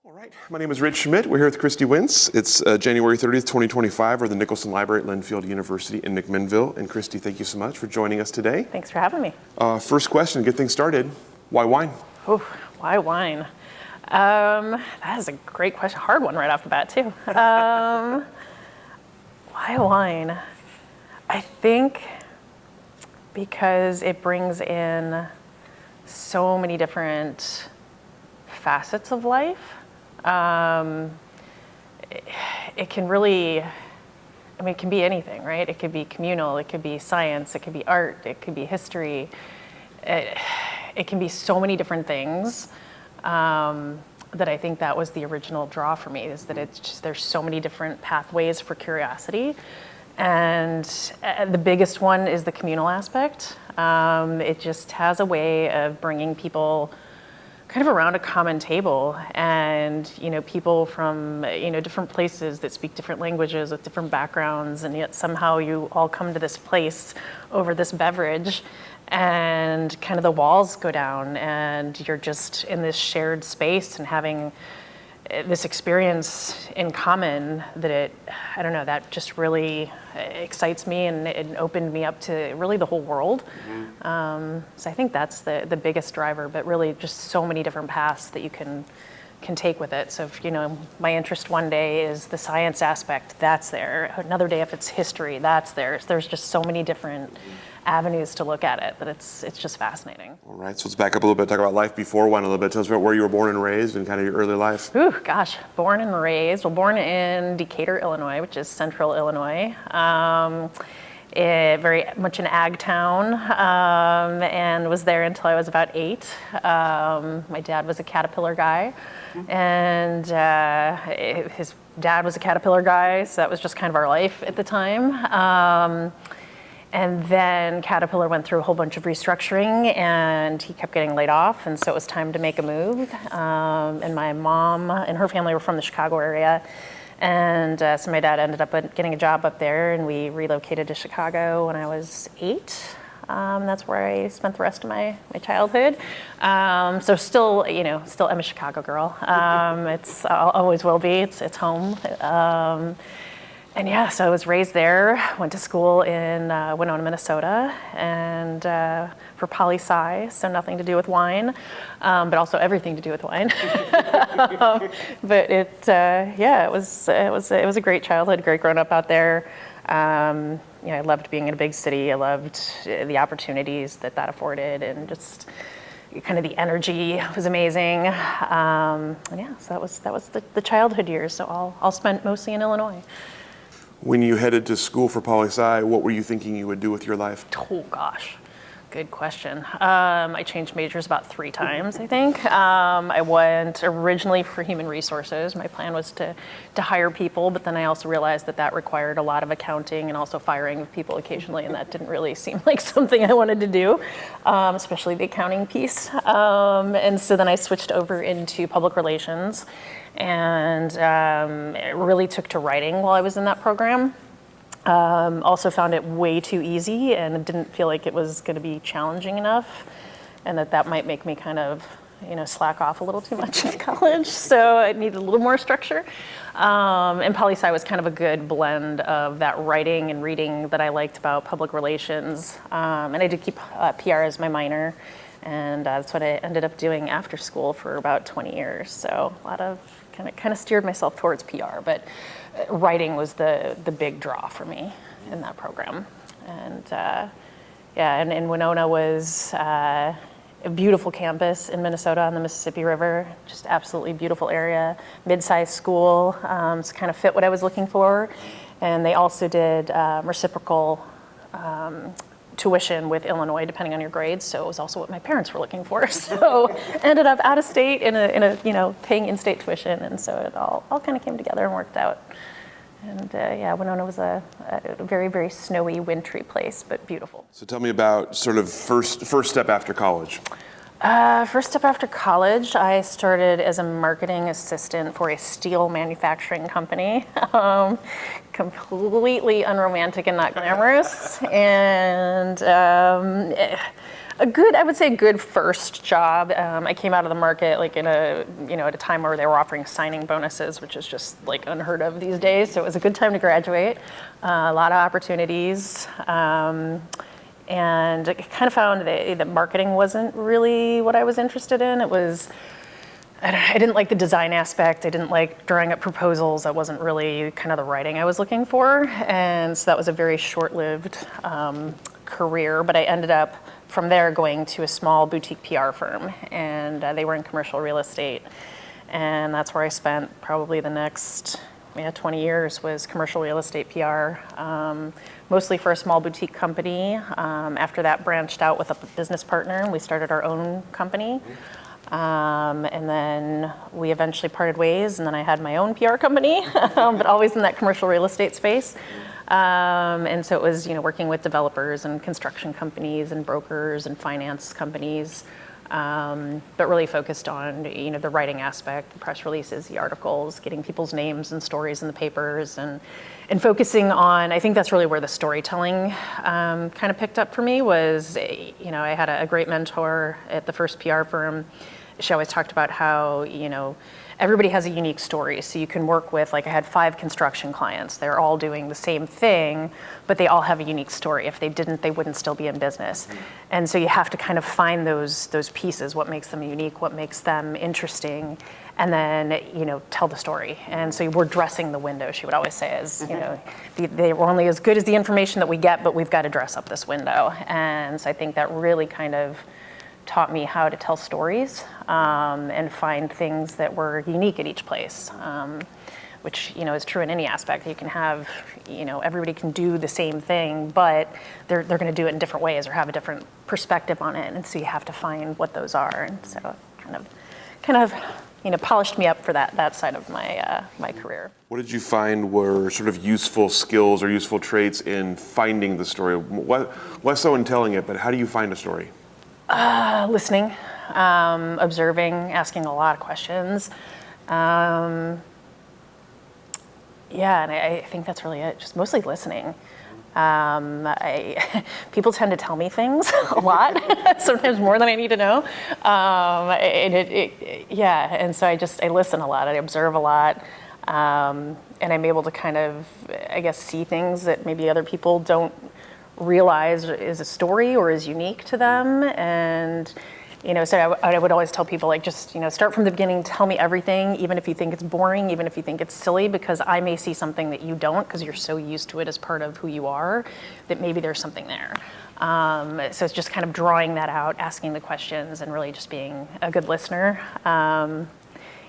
All right, my name is Rich Schmidt. We're here with Kristy Wenz. It's January 30th, 2025. We're at the Nicholson Library at Linfield University in McMinnville. And Kristy, thank you so much for joining us today. Thanks for having me. First question, get things started. Why wine? Oh, why wine? That is a great question. Hard one right off the bat, too. Why wine? I think because it brings in so many different facets of life. It can really, it can be anything, right? It could be communal, it could be science, it could be art, it could be history. It can be so many different things that I think that was the original draw for me, is that it's just, there's so many different pathways for curiosity. And the biggest one is the communal aspect. It just has a way of bringing people kind of around a common table, and people from different places that speak different languages with different backgrounds, and yet somehow you all come to this place over this beverage, and kind of the walls go down, and you're just in this shared space and having this experience in common that that just really excites me, and it opened me up to really the whole world. So I think that's the biggest driver, but really just so many different paths that you can take with it. So if, my interest one day is the science aspect, that's there. Another day, if it's history, that's there. So there's just so many different avenues to look at it, that it's just fascinating. All right, so let's back up a little bit, talk about life before wine a little bit. Tell us about where you were born and raised and kind of your early life. Ooh, gosh, born and raised. Well, born in Decatur, Illinois, which is central Illinois. Very much an ag town, and was there until I was about 8. My dad was a Caterpillar guy, and his dad was a Caterpillar guy, so that was just kind of our life at the time. And then Caterpillar went through a whole bunch of restructuring, and he kept getting laid off, and so it was time to make a move. And my mom and her family were from the Chicago area, and so my dad ended up getting a job up there, and we relocated to Chicago when I was 8. That's where I spent the rest of my childhood. So still I'm a Chicago girl. It's always will be. It's home. And yeah, so I was raised there, went to school in Winona, Minnesota, and for poli-sci, so nothing to do with wine, but also everything to do with wine. But it was a great childhood, great growing up out there. I loved being in a big city. I loved the opportunities that afforded, and just kind of the energy was amazing. And yeah, so that was the childhood years. So all spent mostly in Illinois. When you headed to school for poli-sci, what were you thinking you would do with your life? Oh gosh, good question. I changed majors about 3 times, I think. I went originally for human resources. My plan was to hire people, but then I also realized that required a lot of accounting and also firing of people occasionally, and that didn't really seem like something I wanted to do, especially the accounting piece. And so then I switched over into public relations, and it really took to writing while I was in that program. Also found it way too easy, and didn't feel like it was going to be challenging enough, and that might make me kind of slack off a little too much in college. So I needed a little more structure. And poli-sci was kind of a good blend of that writing and reading that I liked about public relations. And I did keep PR as my minor, and that's what I ended up doing after school for about 20 years. So a lot of kind of steered myself towards PR, but writing was the big draw for me in that program. And and Winona was a beautiful campus in Minnesota on the Mississippi River, just absolutely beautiful area, mid-sized school, so kind of fit what I was looking for. And they also did reciprocal tuition with Illinois, depending on your grades. So it was also what my parents were looking for. So ended up out of state in a paying in-state tuition, and so it all kind of came together and worked out. And Winona was a very, very snowy, wintry place, but beautiful. So tell me about sort of first step after college. First step after college, I started as a marketing assistant for a steel manufacturing company. Completely unromantic and not glamorous. And I would say a good first job. I came out of the market like in a, at a time where they were offering signing bonuses, which is just like unheard of these days. So it was a good time to graduate. A lot of opportunities. And I kind of found that marketing wasn't really what I was interested in. I didn't like the design aspect. I didn't like drawing up proposals. That wasn't really kind of the writing I was looking for. And so that was a very short-lived career. But I ended up, from there, going to a small boutique PR firm. And they were in commercial real estate. And that's where I spent probably the next 20 years was commercial real estate PR, mostly for a small boutique company. After that, branched out with a business partner, and we started our own company. And then we eventually parted ways, and then I had my own PR company, but always in that commercial real estate space. And so it was, working with developers and construction companies and brokers and finance companies, but really focused on, the writing aspect, the press releases, the articles, getting people's names and stories in the papers, and focusing on, I think that's really where the storytelling kind of picked up for me was, I had a great mentor at the first PR firm. She always talked about how, everybody has a unique story. So you can work with, I had 5 construction clients. They're all doing the same thing, but they all have a unique story. If they didn't, they wouldn't still be in business. And so you have to kind of find those pieces, what makes them unique, what makes them interesting, and then, tell the story. And so we're dressing the window, she would always say, as, they were only as good as the information that we get, but we've got to dress up this window. And so I think that really kind of taught me how to tell stories and find things that were unique at each place, which is true in any aspect. You can have, everybody can do the same thing, but they're going to do it in different ways or have a different perspective on it, and so you have to find what those are. And so kind of polished me up for that side of my career. What did you find were sort of useful skills or useful traits in finding the story? Less so in telling it, but how do you find a story? Listening, observing, asking a lot of questions. And I think that's really it, just mostly listening. People tend to tell me things a lot, sometimes more than I need to know. And so I listen a lot, I observe a lot, and I'm able to kind of, see things that maybe other people don't realize is a story or is unique to them. And so I would always tell people, just start from the beginning, tell me everything, even if you think it's boring, even if you think it's silly, because I may see something that you don't, because you're so used to it as part of who you are, that maybe there's something there. So it's just kind of drawing that out, asking the questions, and really just being a good listener.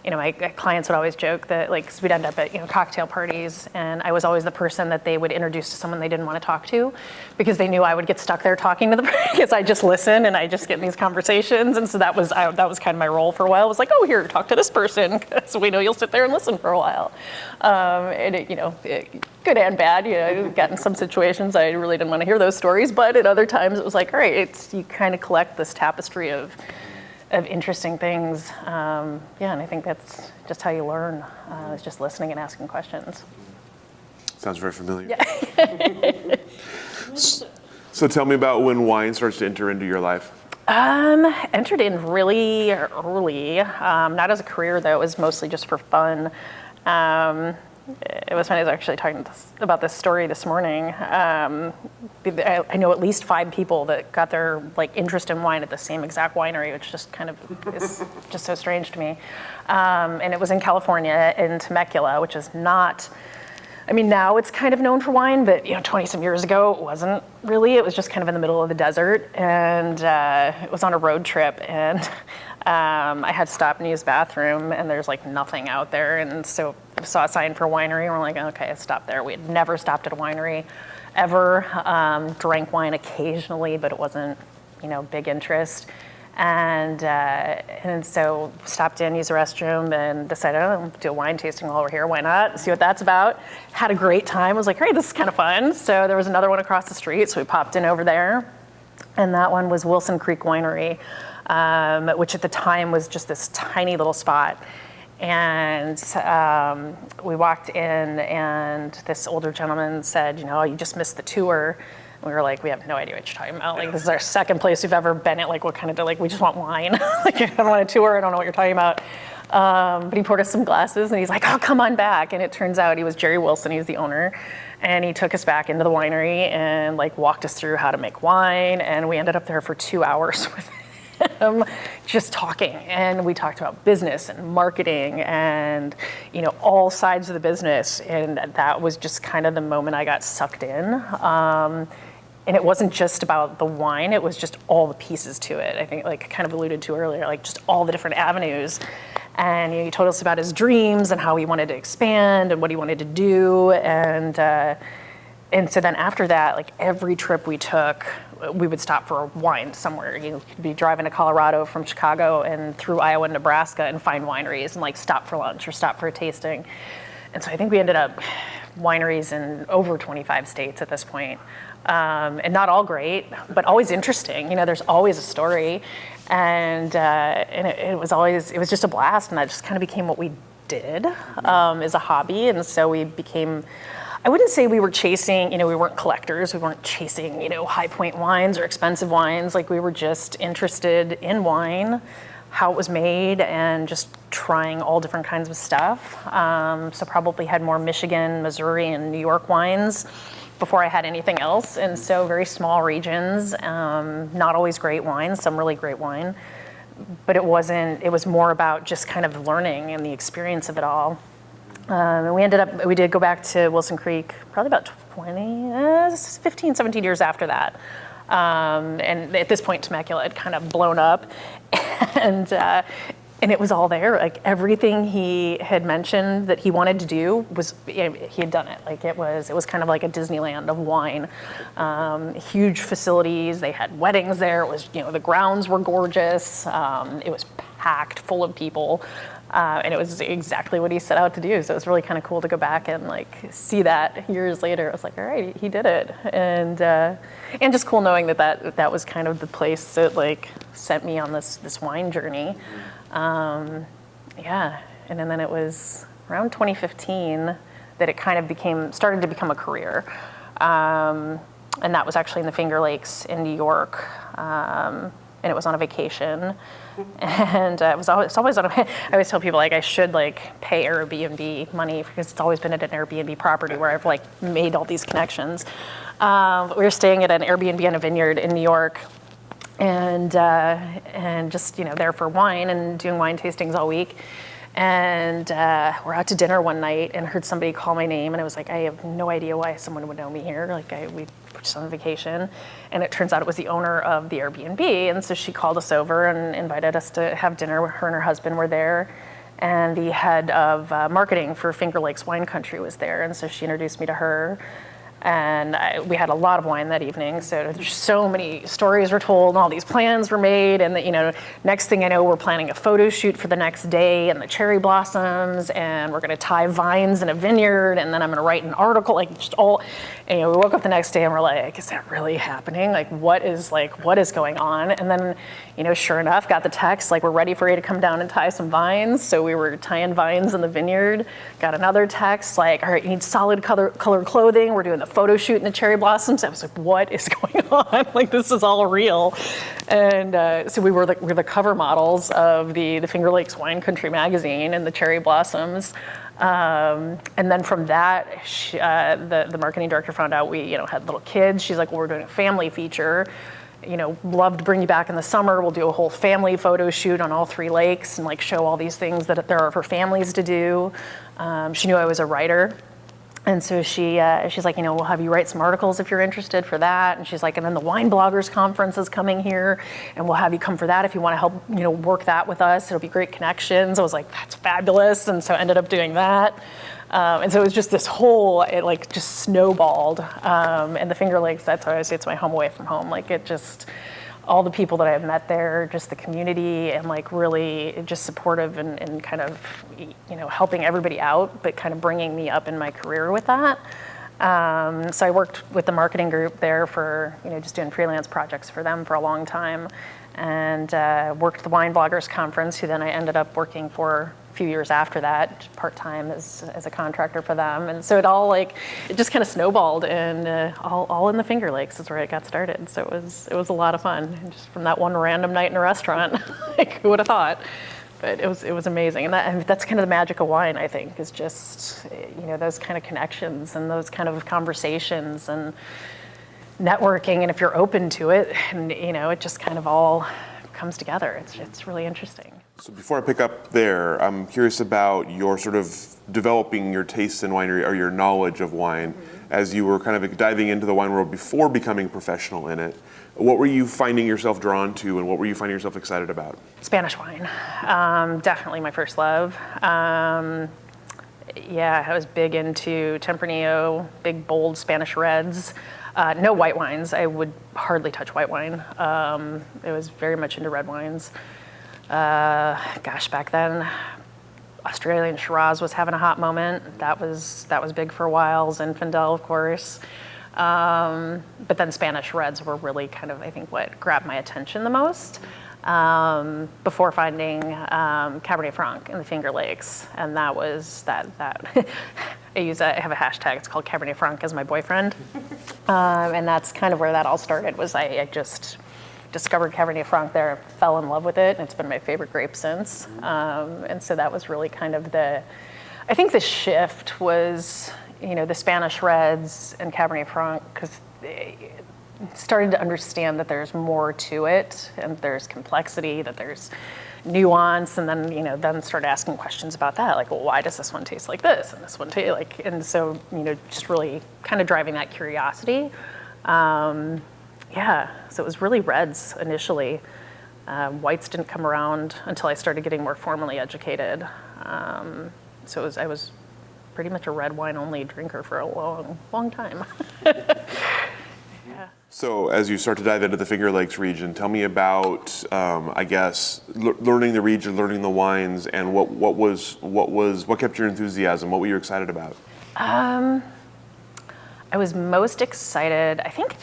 My clients would always joke that, 'cause we'd end up at, cocktail parties, and I was always the person that they would introduce to someone they didn't want to talk to, because they knew I would get stuck there talking to them, because I just listen and I just get in these conversations. And so that was kind of my role for a while. It was like, oh, here, talk to this person, so we know you'll sit there and listen for a while. Good and bad. I've gotten some situations I really didn't want to hear those stories, but at other times it was like, all right, you kind of collect this tapestry of interesting things. And I think that's just how you learn, is just listening and asking questions. Sounds very familiar. Yeah. So tell me about when wine starts to enter into your life. Entered in really early, not as a career though, it was mostly just for fun. It was funny, I was actually talking about this story this morning. I know at least 5 people that got their interest in wine at the same exact winery, which just kind of is just so strange to me. And it was in California, in Temecula, which is not, now it's kind of known for wine, but 20 some years ago it wasn't really. It was just kind of in the middle of the desert, and it was on a road trip, and I had to stop and use the bathroom, and there's nothing out there, and so I saw a sign for a winery, and we're like, okay, let's stop there. We had never stopped at a winery ever. Drank wine occasionally, but it wasn't big interest. And so stopped in, used the restroom, and decided, do a wine tasting while we're here. Why not? See what that's about. Had a great time. I was like, hey, this is kind of fun. So there was another one across the street, so we popped in over there. And that one was Wilson Creek Winery, which at the time was just this tiny little spot. And we walked in, and this older gentleman said, you just missed the tour. We were like, we have no idea what you're talking about. Like, this is our second place we've ever been at. Like, what kind of, like, we just want wine. Like, I don't want a tour. I don't know what you're talking about. But he poured us some glasses, and he's like, oh, come on back. And it turns out he was Jerry Wilson. He was the owner. And he took us back into the winery and, like, walked us through how to make wine. And we ended up there for 2 hours with him, just talking. And we talked about business and marketing and, you know, all sides of the business. And that was just kind of the moment I got sucked in. And it wasn't just about the wine, it was just all the pieces to it. I think, like I kind of alluded to earlier, like just all the different avenues. And you know, he told us about his dreams and how he wanted to expand and what he wanted to do. And so then after that, like every trip we took, we would stop for a wine somewhere. You could be driving to Colorado from Chicago and through Iowa and Nebraska and find wineries and like stop for lunch or stop for a tasting. And so I think we ended up wineries in over 25 states at this point. And not all great, but always interesting. You know, there's always a story, and it was just a blast, and that just kind of became what we did as a hobby. And so we became, I wouldn't say we were chasing, you know, we weren't collectors, we weren't chasing, you know, high point wines or expensive wines. Like we were just interested in wine, how it was made, and just trying all different kinds of stuff. So probably had more Michigan, Missouri, and New York wines before I had anything else. And so very small regions, not always great wine, some really great wine, but it was more about just kind of learning and the experience of it all. And we did go back to Wilson Creek probably about 15, 17 years after that. And at this point, Temecula had kind of blown up, and it was all there. Like everything he had mentioned that he wanted to do he had done it. Like it was kind of like a Disneyland of wine. Huge facilities. They had weddings there. It was, you know, the grounds were gorgeous. It was packed full of people. And it was exactly what he set out to do. So it was really kind of cool to go back and like see that years later. I was like, all right, he did it. And just cool knowing that was kind of the place that like sent me on this wine journey. Yeah. And then it was around 2015 that it kind of started to become a career. And that was actually in the Fingerlakes in New York. And it was on a vacation. And it was always on I always tell people like I should like pay Airbnb money because it's always been at an Airbnb property where I've like made all these connections. But we were staying at an Airbnb on a vineyard in New York, and just, you know, there for wine and doing wine tastings all week. And we're out to dinner one night and heard somebody call my name, and I was like, I have no idea why someone would know me here. Like we were just on vacation, and it turns out it was the owner of the Airbnb. And so she called us over and invited us to have dinner. Her and her husband were there, and the head of marketing for Fingerlakes Wine Country was there. And so she introduced me to her. And we had a lot of wine that evening, so there's so many stories were told, and all these plans were made, and you know, next thing I know, we're planning a photo shoot for the next day, and the cherry blossoms, and we're going to tie vines in a vineyard, and then I'm going to write an article, like just all. And, you know, we woke up the next day and we're like, is that really happening? Like, what is going on? And then, you know, sure enough, got the text like, we're ready for you to come down and tie some vines. So we were tying vines in the vineyard. Got another text like, all right, you need solid color clothing. We're doing the photo shoot in the cherry blossoms. I was like, what is going on? Like, this is all real. And so we're the cover models of the Fingerlakes Wine Country magazine and the cherry blossoms. And then from that, the marketing director found out we, you know, had little kids. She's like, well, we're doing a family feature. You know, love to bring you back in the summer. We'll do a whole family photo shoot on all 3 lakes and like show all these things that there are for families to do. She knew I was a writer. And so she's like, you know, we'll have you write some articles if you're interested for that. And she's like, and then the Wine Bloggers Conference is coming here, and we'll have you come for that if you want to help, you know, work that with us. It'll be great connections. I was like, that's fabulous. And so I ended up doing that. And so it was just this whole, it like just snowballed. And the Finger Lakes, that's why I say it's my home away from home. Like it just, all the people that I've met there, just the community, and like really just supportive and kind of, you know, helping everybody out, but kind of bringing me up in my career with that. So I worked with the marketing group there for, you know, just doing freelance projects for them for a long time, and worked the Wine Bloggers Conference, who then I ended up working for few years after that, part-time as a contractor for them. And so it just kind of snowballed, and all in the Finger Lakes is where it got started. So it was a lot of fun, and just from that one random night in a restaurant. Like, who would have thought? But it was amazing. And that's kind of the magic of wine, I think, is just, those kind of connections and those kind of conversations and networking. And if you're open to it, and, it just kind of all comes together. It's really interesting. So before I pick up there, I'm curious about your sort of developing your taste in wine or your knowledge of wine as you were kind of diving into the wine world before becoming professional in it. What were you finding yourself drawn to, and what were you finding yourself excited about? Spanish wine, definitely my first love. I was big into Tempranillo, big, bold Spanish reds. No white wines. I would hardly touch white wine. I was very much into red wines. Back then, Australian Shiraz was having a hot moment. That was big for a while. Zinfandel, of course. But then Spanish reds were really kind of, I think, what grabbed my attention the most. Before finding Cabernet Franc in the Finger Lakes, and that was that. I have a hashtag. It's called Cabernet Franc as my boyfriend, and that's kind of where that all started. Was I just discovered Cabernet Franc there, fell in love with it, and it's been my favorite grape since. And so that was really kind of I think the shift was, the Spanish reds and Cabernet Franc, because started to understand that there's more to it, and there's complexity, that there's nuance, and then then started asking questions about that, like, well, why does this one taste like this and this one taste like, and so just really kind of driving that curiosity. So it was really reds initially. Whites didn't come around until I started getting more formally educated. So I was pretty much a red wine only drinker for a long, long time. So as you start to dive into the Finger Lakes region, tell me about, learning the region, learning the wines, and what kept your enthusiasm? What were you excited about? I was most excited, I think,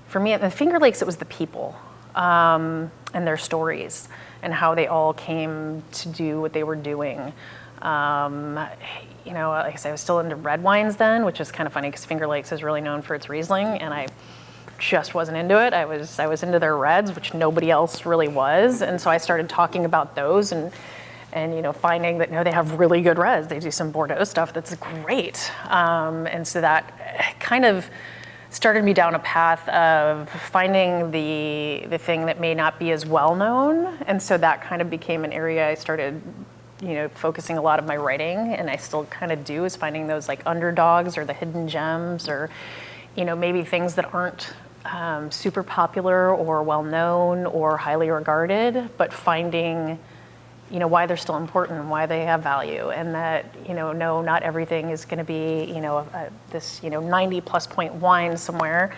for me, at the Finger Lakes, it was the people and their stories and how they all came to do what they were doing. Like I said, I was still into red wines then, which is kind of funny because Finger Lakes is really known for its Riesling, and I just wasn't into it. I was into their reds, which nobody else really was, and so I started talking about those and finding that they have really good reds. They do some Bordeaux stuff that's great, and so that kind of started me down a path of finding the thing that may not be as well known, and so that kind of became an area I started focusing a lot of my writing, and I still kind of do, is finding those like underdogs or the hidden gems, or maybe things that aren't super popular or well known or highly regarded, but finding why they're still important and why they have value, and that no, not everything is going to be this 90 plus point wine somewhere,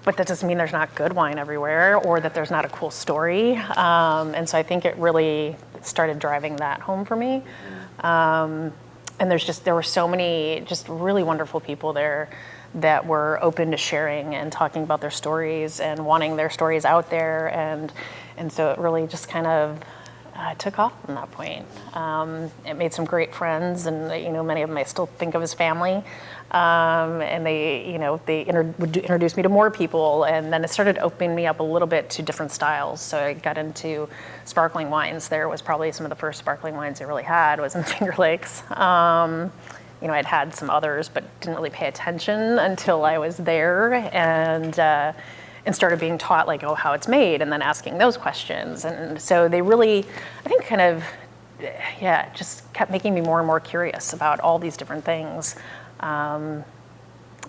but that doesn't mean there's not good wine everywhere, or that there's not a cool story. And so I think it really started driving that home for me. And there were so many just really wonderful people there that were open to sharing and talking about their stories and wanting their stories out there. And so it really just kind of took off from that point. It made some great friends, and many of them I still think of as family. And they would introduce me to more people, and then it started opening me up a little bit to different styles. So I got into sparkling wines. There was probably some of the first sparkling wines I really had was in Finger Lakes. I'd had some others, but didn't really pay attention until I was there, and started being taught how it's made, and then asking those questions. And so they really, I think, kind of, just kept making me more and more curious about all these different things. To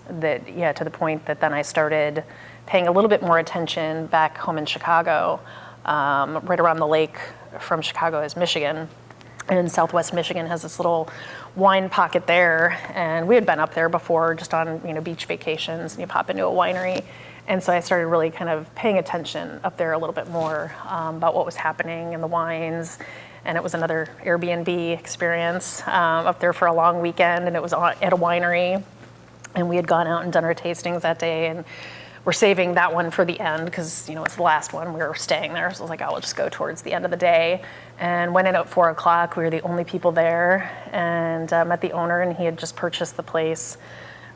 the point that then I started paying a little bit more attention back home in Chicago. Right around the lake from Chicago is Michigan, and Southwest Michigan has this little wine pocket there, and we had been up there before just on beach vacations, and you pop into a winery. And so I started really kind of paying attention up there a little bit more about what was happening in the wines. And it was another Airbnb experience up there for a long weekend, and it was at a winery. And we had gone out and done our tastings that day, and we're saving that one for the end because, it's the last one. We were staying there. So I was like, we'll just go towards the end of the day. And went in at 4 o'clock. We were the only people there, and met the owner, and he had just purchased the place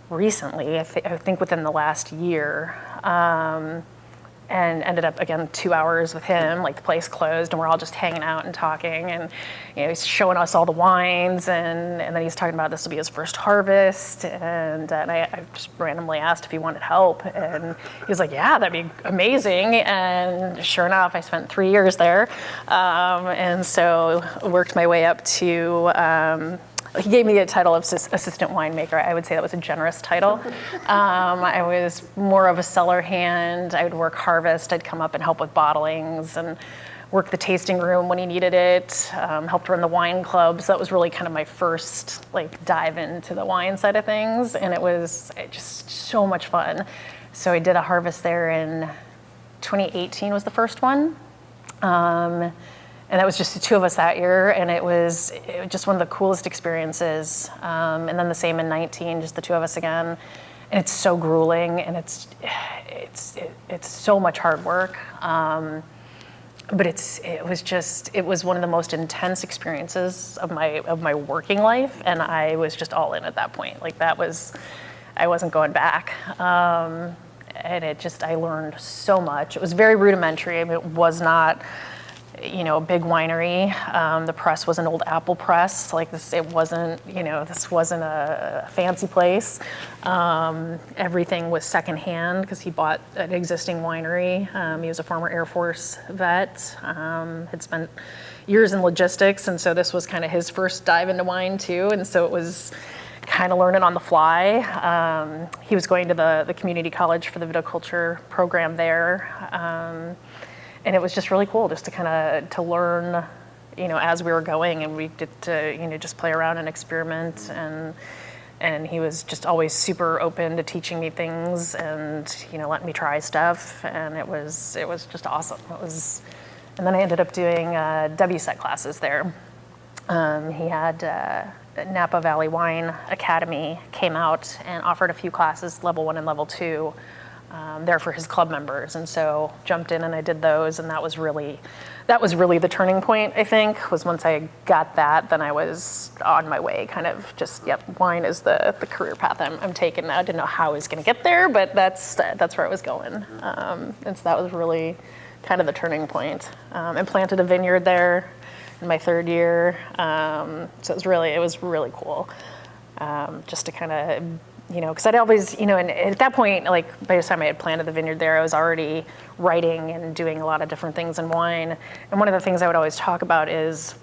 recently, I think within the last year. And ended up, again, 2 hours with him, like the place closed, and we're all just hanging out and talking, and he's showing us all the wines, and then he's talking about this will be his first harvest, and I just randomly asked if he wanted help, and he was like, yeah, that'd be amazing, and sure enough, I spent 3 years there, and so worked my way up to, he gave me the title of assistant winemaker. I would say that was a generous title. I was more of a cellar hand. I would work harvest. I'd come up and help with bottlings and work the tasting room when he needed it. Helped run the wine club. So that was really kind of my first dive into the wine side of things, and it was just so much fun. So I did a harvest there in 2018 was the first one. And that was just the two of us that year, and it was just one of the coolest experiences. And then the same in 19, just the two of us again. And it's so grueling, and it's so much hard work. But it was one of the most intense experiences of my working life, and I was just all in at that point. I wasn't going back. And I learned so much. It was very rudimentary. I mean, it was not a big winery. The press was an old apple press. It wasn't, this wasn't a fancy place. Everything was secondhand because he bought an existing winery. He was a former Air Force vet, had spent years in logistics, and so this was kind of his first dive into wine too, and so it was kind of learning on the fly. He was going to the community college for the viticulture program there. And it was just really cool just to learn, as we were going, and we did to, just play around and experiment, and he was just always super open to teaching me things and, letting me try stuff, and it was just awesome. And then I ended up doing WSET classes there. He had Napa Valley Wine Academy came out and offered a few classes, level 1 and level 2. There for his club members, and so jumped in and I did those, and that was really the turning point. I think was once I got that, then I was on my way, kind of just wine is the career path I'm taking now. I didn't know how I was going to get there, but that's where I was going, and so that was really kind of the turning point. And planted a vineyard there in my 3rd year, so it was really cool, just to kind of. Because I'd always, and at that point, by the time I had planted the vineyard there, I was already writing and doing a lot of different things in wine. And one of the things I would always talk about is,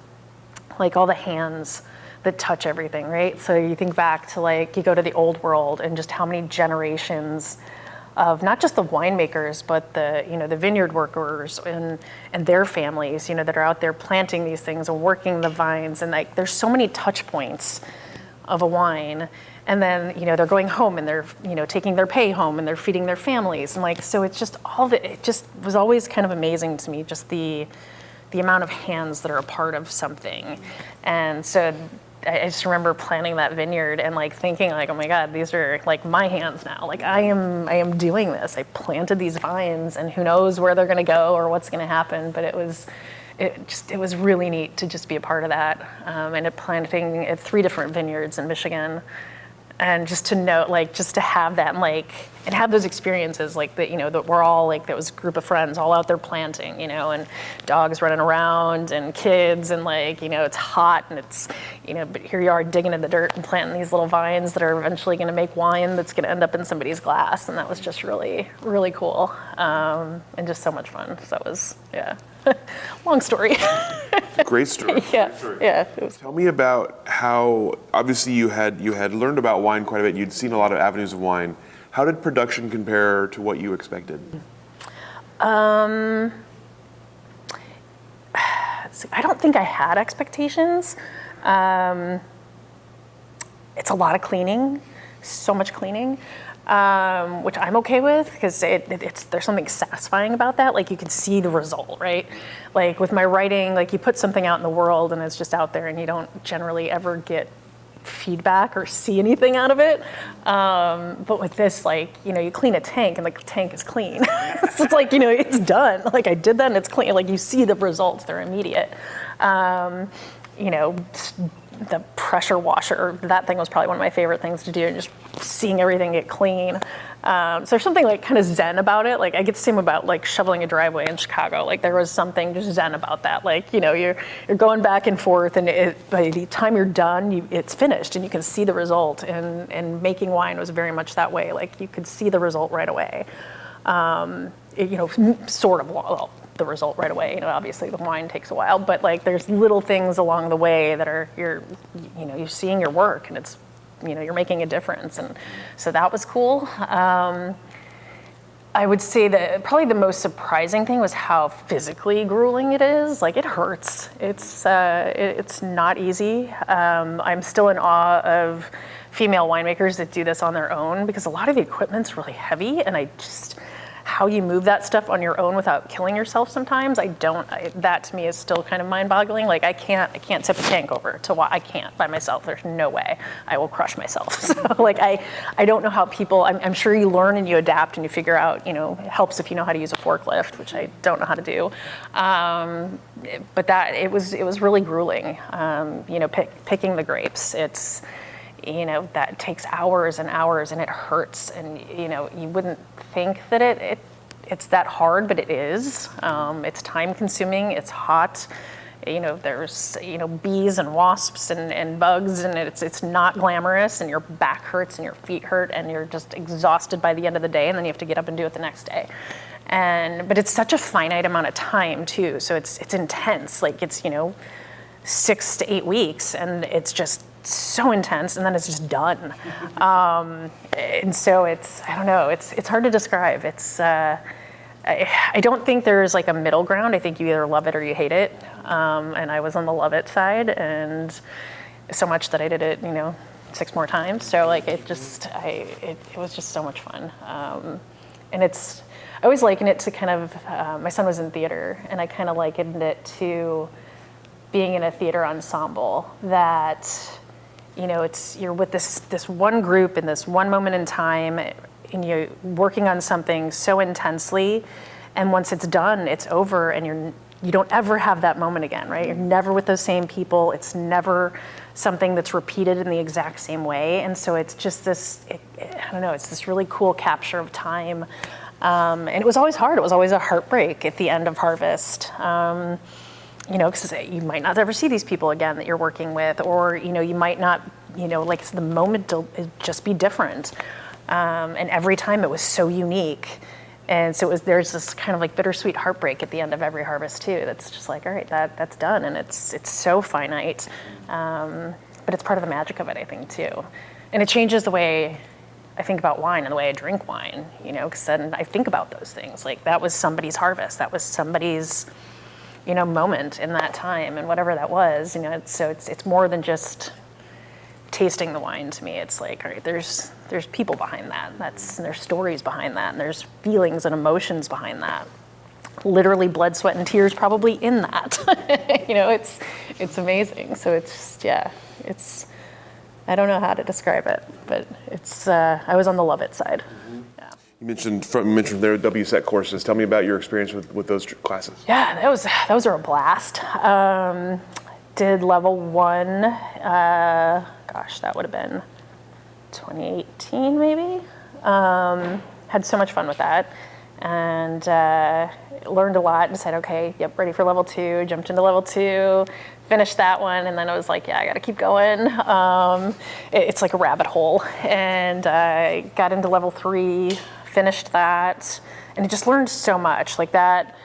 all the hands that touch everything, right? So you think back to, you go to the old world and just how many generations of not just the winemakers, but the vineyard workers and their families, that are out there planting these things and working the vines. And, there's so many touch points of a wine. And then, they're going home and they're, taking their pay home and they're feeding their families. And so it's just all of it. It just was always kind of amazing to me, just the amount of hands that are a part of something. And so I just remember planting that vineyard and thinking oh my God, these are my hands now. I am doing this. I planted these vines and who knows where they're going to go or what's going to happen. But it was really neat to just be a part of that. And planting at 3 different vineyards in Michigan. And just to know, just to have that, and have those experiences, that we're all, that was a group of friends all out there planting, and dogs running around and kids and, it's hot and it's, but here you are digging in the dirt and planting these little vines that are eventually going to make wine that's going to end up in somebody's glass. And that was just really, really cool. And just so much fun. So it was, long story. Great story. Yeah. Tell me about how, obviously you had learned about wine quite a bit. You'd seen a lot of avenues of wine. How did production compare to what you expected? I don't think I had expectations. It's a lot of cleaning, so much cleaning. Which I'm okay with because there's something satisfying about that. You can see the result, right? With my writing, you put something out in the world and it's just out there and you don't generally ever get feedback or see anything out of it. But with this, like, you clean a tank and the tank is clean. So it's like, it's done. Like I did that and it's clean. Like you see the results, they're immediate. The pressure washer, that thing was probably one of my favorite things to do, and just seeing everything get clean. So there's something like kind of zen about it. Like I get the same about like shoveling a driveway in Chicago. Like there was something just zen about that. Like, you're going back and forth, and by the time you're done, it's finished and you can see the result. And making wine was very much that way. Like you could see the result right away. Sort of, well, the result right away. Obviously the wine takes a while, but like there's little things along the way that are you're seeing your work, and it's you're making a difference, and so that was cool. I would say that probably the most surprising thing was how physically grueling it is. Like it hurts. It's not easy. I'm still in awe of female winemakers that do this on their own, because a lot of the equipment's really heavy, and how you move that stuff on your own without killing yourself sometimes, that to me is still kind of mind-boggling. Like I can't tip a tank over to I can't by myself. There's no way. I will crush myself. So like I don't know how people, I'm sure you learn and you adapt and you figure out, it helps if you know how to use a forklift, which I don't know how to do. But it was really grueling. Picking the grapes, it's, that takes hours and hours, and it hurts, and you wouldn't think that it's that hard, but it is. It's time consuming, it's hot, there's bees and wasps and bugs, and it's not glamorous, and your back hurts and your feet hurt, and you're just exhausted by the end of the day, and then you have to get up and do it the next day. But it's such a finite amount of time too, so it's intense. Like it's 6 to 8 weeks, and it's just so intense, and then it's just done. And so I don't know, it's hard to describe. I don't think there's like a middle ground. I think you either love it or you hate it. And I was on the love it side, and so much that I did it, 6 more times. So like it was just so much fun. And I always liken it to kind of, my son was in theater, and I kind of likened it to being in a theater ensemble that, you're with this one group in this one moment in time, and you're working on something so intensely, and once it's done, it's over, and you don't ever have that moment again, right? You're never with those same people. It's never something that's repeated in the exact same way, and so it's just this, I don't know, it's this really cool capture of time, and it was always hard. It was always a heartbreak at the end of harvest. Because you might not ever see these people again that you're working with, or, you might not, like the moment will just be different. And every time it was so unique. And so there's this kind of like bittersweet heartbreak at the end of every harvest too. That's just like, all right, that's done. And it's so finite. But it's part of the magic of it, I think, too. And it changes the way I think about wine and the way I drink wine, because then I think about those things. Like that was somebody's harvest. That was somebody's moment in that time, and whatever that was, so it's more than just tasting the wine to me. It's like, all right, there's people behind that. And there's stories behind that, and there's feelings and emotions behind that. Literally blood, sweat, and tears probably in that. It's amazing. So it's just, I don't know how to describe it, but I was on the love it side. You mentioned their WSET courses. Tell me about your experience with those classes. Yeah, those were a blast. Did level 1, that would have been 2018 maybe. Had so much fun with that, and learned a lot, and said, okay, yep, ready for level 2, jumped into level 2, finished that one, and then I was like, yeah, I gotta keep going. It's like a rabbit hole, and I got into level 3, finished that, and I just learned so much. Like that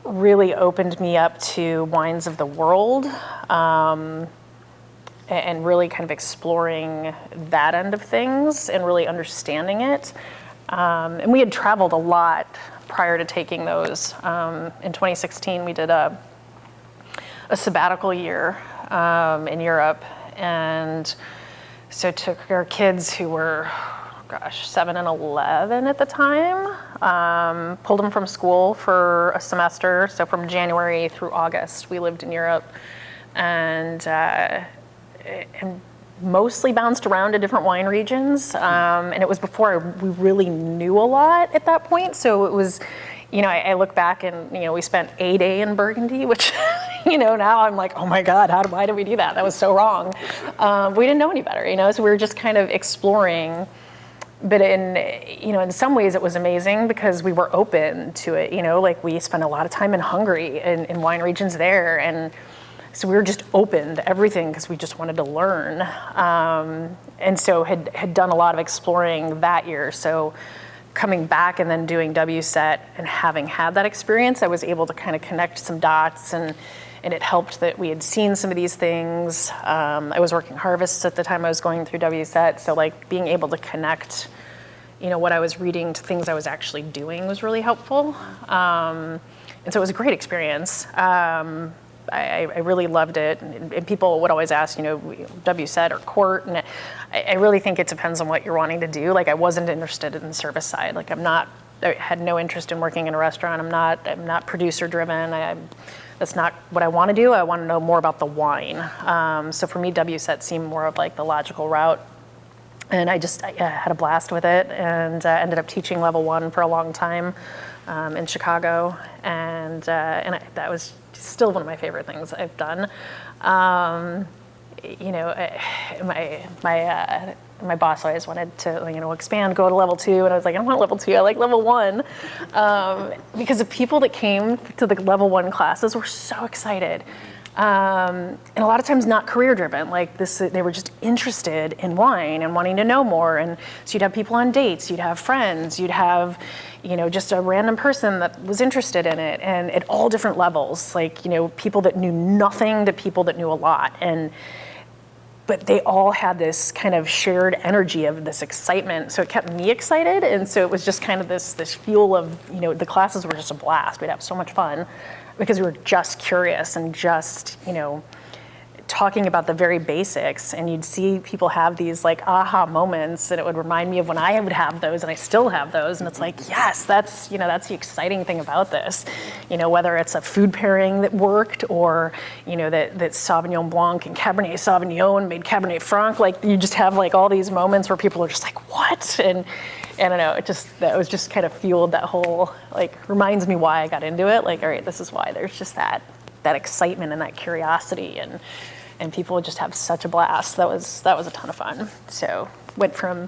really opened me up to wines of the world, and really kind of exploring that end of things and really understanding it. And we had traveled a lot prior to taking those. In 2016, we did a sabbatical year in Europe, and so took our kids who were 7 and 11 at the time, pulled them from school for a semester. So from January through August, we lived in Europe, and mostly bounced around to different wine regions, and it was before we really knew a lot at that point. So it was, I look back and we spent a day in Burgundy, which now I'm like, oh my God, why did we do that? That was so wrong. We didn't know any better, so we were just kind of exploring. But in some ways it was amazing because we were open to it. Like we spent a lot of time in Hungary in wine regions there, and so we were just open to everything because we just wanted to learn. And so had done a lot of exploring that year. So coming back and then doing WSET and having had that experience, I was able to kind of connect some dots, and it helped that we had seen some of these things. I was working harvests at the time I was going through WSET, so like being able to connect what I was reading to things I was actually doing was really helpful. And so it was a great experience. I really loved it, and people would always ask, WSET or court, and I really think it depends on what you're wanting to do. Like I wasn't interested in the service side. Like I had no interest in working in a restaurant. I'm not producer driven. That's not what I want to do. I want to know more about the wine. So for me, WSET seemed more of like the logical route, and I had a blast with it, and ended up teaching level 1 for a long time in Chicago, and that was still one of my favorite things I've done. My boss always wanted to expand, go to level 2, and I was like, I don't want level 2, I like level 1, because the people that came to the level 1 classes were so excited. And a lot of times not career driven, like this, they were just interested in wine and wanting to know more. And so you'd have people on dates, you'd have friends, you'd have, just a random person that was interested in it, and at all different levels, like, people that knew nothing to people that knew a lot. But they all had this kind of shared energy of this excitement. So it kept me excited. And so it was just kind of this fuel of, the classes were just a blast. We'd have so much fun because we were just curious and just, talking about the very basics. And you'd see people have these like aha moments, and it would remind me of when I would have those, and I still have those. And it's like, yes, that's the exciting thing about this. Whether it's a food pairing that worked, or, that Sauvignon Blanc and Cabernet Sauvignon made Cabernet Franc. Like you just have like all these moments where people are just like, what? And I don't know, that was just kind of fueled that whole, like, reminds me why I got into it. Like, all right, this is why. There's just that excitement and that curiosity, and people would just have such a blast. That was a ton of fun. So went from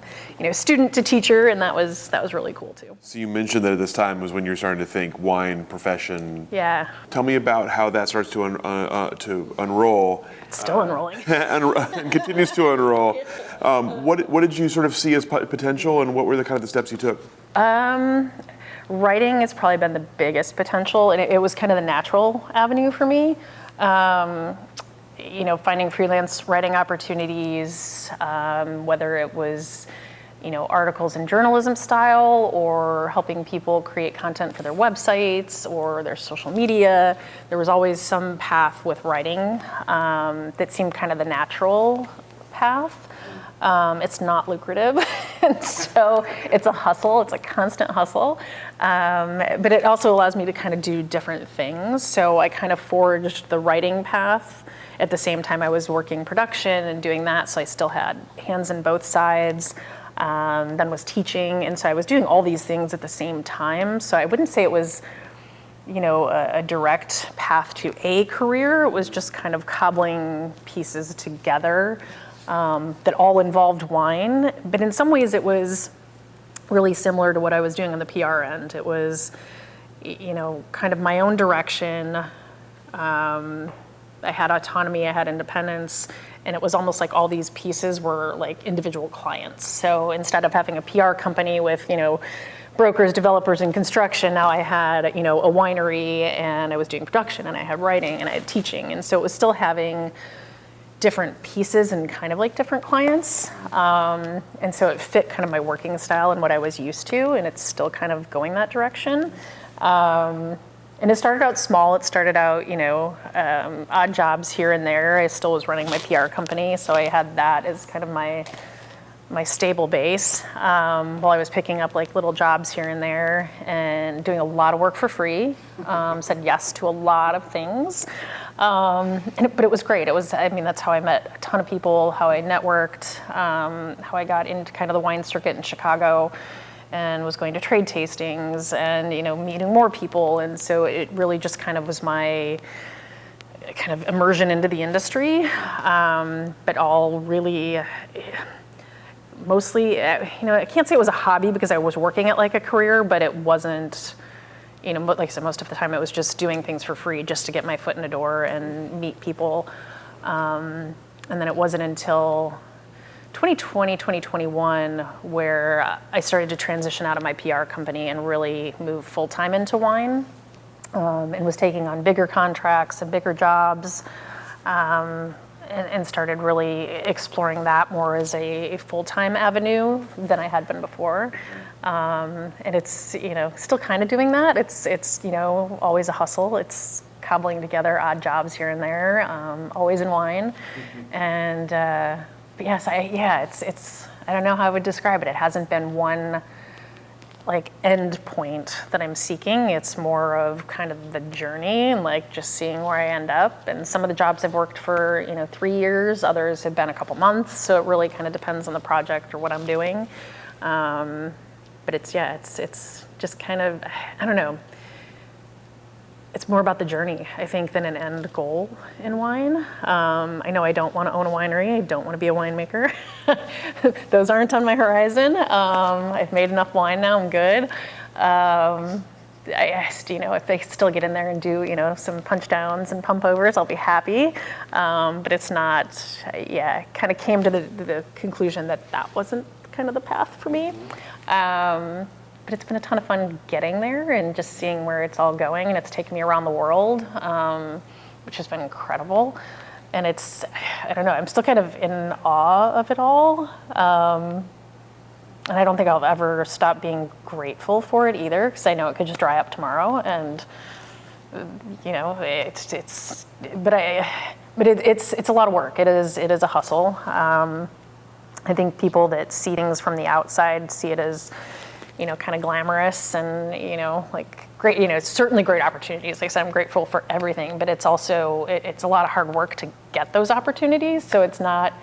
student to teacher, and that was really cool too. So you mentioned that at this time was when you're starting to think wine profession. Yeah. Tell me about how that starts to unroll. It's still enrolling. and continues to unroll. What did you sort of see as potential, and what were the kind of the steps you took? Writing has probably been the biggest potential, and it was kind of the natural avenue for me. Finding freelance writing opportunities, whether it was, articles in journalism style, or helping people create content for their websites or their social media. There was always some path with writing that seemed kind of the natural path. It's not lucrative, and so it's a hustle. It's a constant hustle, but it also allows me to kind of do different things. So I kind of forged the writing path at the same time I was working production and doing that, so I still had hands in both sides, then was teaching, and so I was doing all these things at the same time. So I wouldn't say it was, a direct path to a career. It was just kind of cobbling pieces together that all involved wine. But in some ways it was really similar to what I was doing on the PR end. It was, kind of my own direction. I had autonomy, I had independence, and it was almost like all these pieces were like individual clients. So instead of having a PR company with, brokers, developers, and construction, now I had, a winery, and I was doing production, and I had writing, and I had teaching. And so it was still having different pieces and kind of like different clients. And so it fit kind of my working style and what I was used to, and it's still kind of going that direction. And it started out small. It started out, odd jobs here and there. I still was running my PR company, so I had that as kind of my my stable base, while I was picking up like little jobs here and there and doing a lot of work for free. Said yes to a lot of things, but it was great. That's how I met a ton of people, how I networked, how I got into kind of the wine circuit in Chicago, and was going to trade tastings and meeting more people. And so it really just kind of was my kind of immersion into the industry, but all really. Mostly, I can't say it was a hobby because I was working it like a career, but it wasn't, like I said, most of the time it was just doing things for free just to get my foot in the door and meet people. And then it wasn't until 2020, 2021 where I started to transition out of my PR company and really move full-time into wine, and was taking on bigger contracts and bigger jobs. And started really exploring that more as a full-time avenue than I had been before. And it's, still kind of doing that. It's always a hustle. It's cobbling together odd jobs here and there, always in wine. And but yes, it's I don't know how I would describe it. It hasn't been one like end point that I'm seeking. It's more of kind of the journey and like just seeing where I end up. And some of the jobs I've worked for 3 years, others have been a couple months, so it really kind of depends on the project or what I'm doing. But it's just kind of, I don't know, it's more about the journey, I think, than an end goal in wine. I know I don't want to own a winery. I don't want to be a winemaker. Those aren't on my horizon. I've made enough wine now. I'm good. If they still get in there and do, some punch downs and pump overs, I'll be happy. But it's not, I kind of came to the conclusion that wasn't kind of the path for me. But it's been a ton of fun getting there and just seeing where it's all going. And it's taken me around the world, which has been incredible. And I don't know, I'm still kind of in awe of it all. And I don't think I'll ever stop being grateful for it either, because I know it could just dry up tomorrow. And, it's a lot of work. It is a hustle. I think people that see things from the outside see it as, kind of glamorous and, like great, it's certainly great opportunities. Like I said, I'm grateful for everything, but it's also, it's a lot of hard work to get those opportunities. So it's not,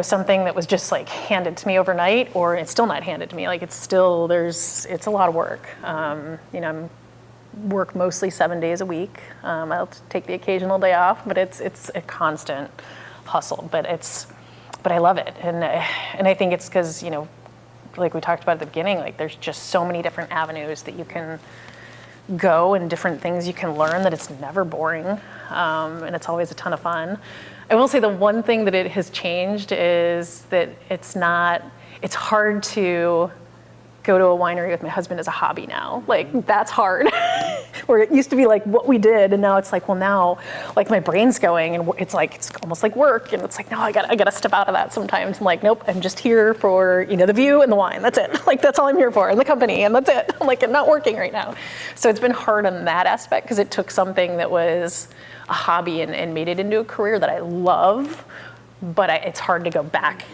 something that was just like handed to me overnight, or it's still not handed to me. Like it's a lot of work. I work mostly 7 days a week. I'll take the occasional day off, but it's a constant hustle, but I love it. And I think it's because, like we talked about at the beginning, like there's just so many different avenues that you can go and different things you can learn that it's never boring, and it's always a ton of fun. I will say the one thing that it has changed is that it's hard to go to a winery with my husband as a hobby now. Like that's hard. Where it used to be like what we did, and now it's like, well, now like my brain's going and it's almost like work, and it's like, no, I gotta step out of that sometimes. I'm like, nope, I'm just here for the view and the wine. That's it. Like that's all I'm here for, and the company, and that's it. I'm like, I'm not working right now. So it's been hard on that aspect because it took something that was a hobby and made it into a career that I love, but it's hard to go back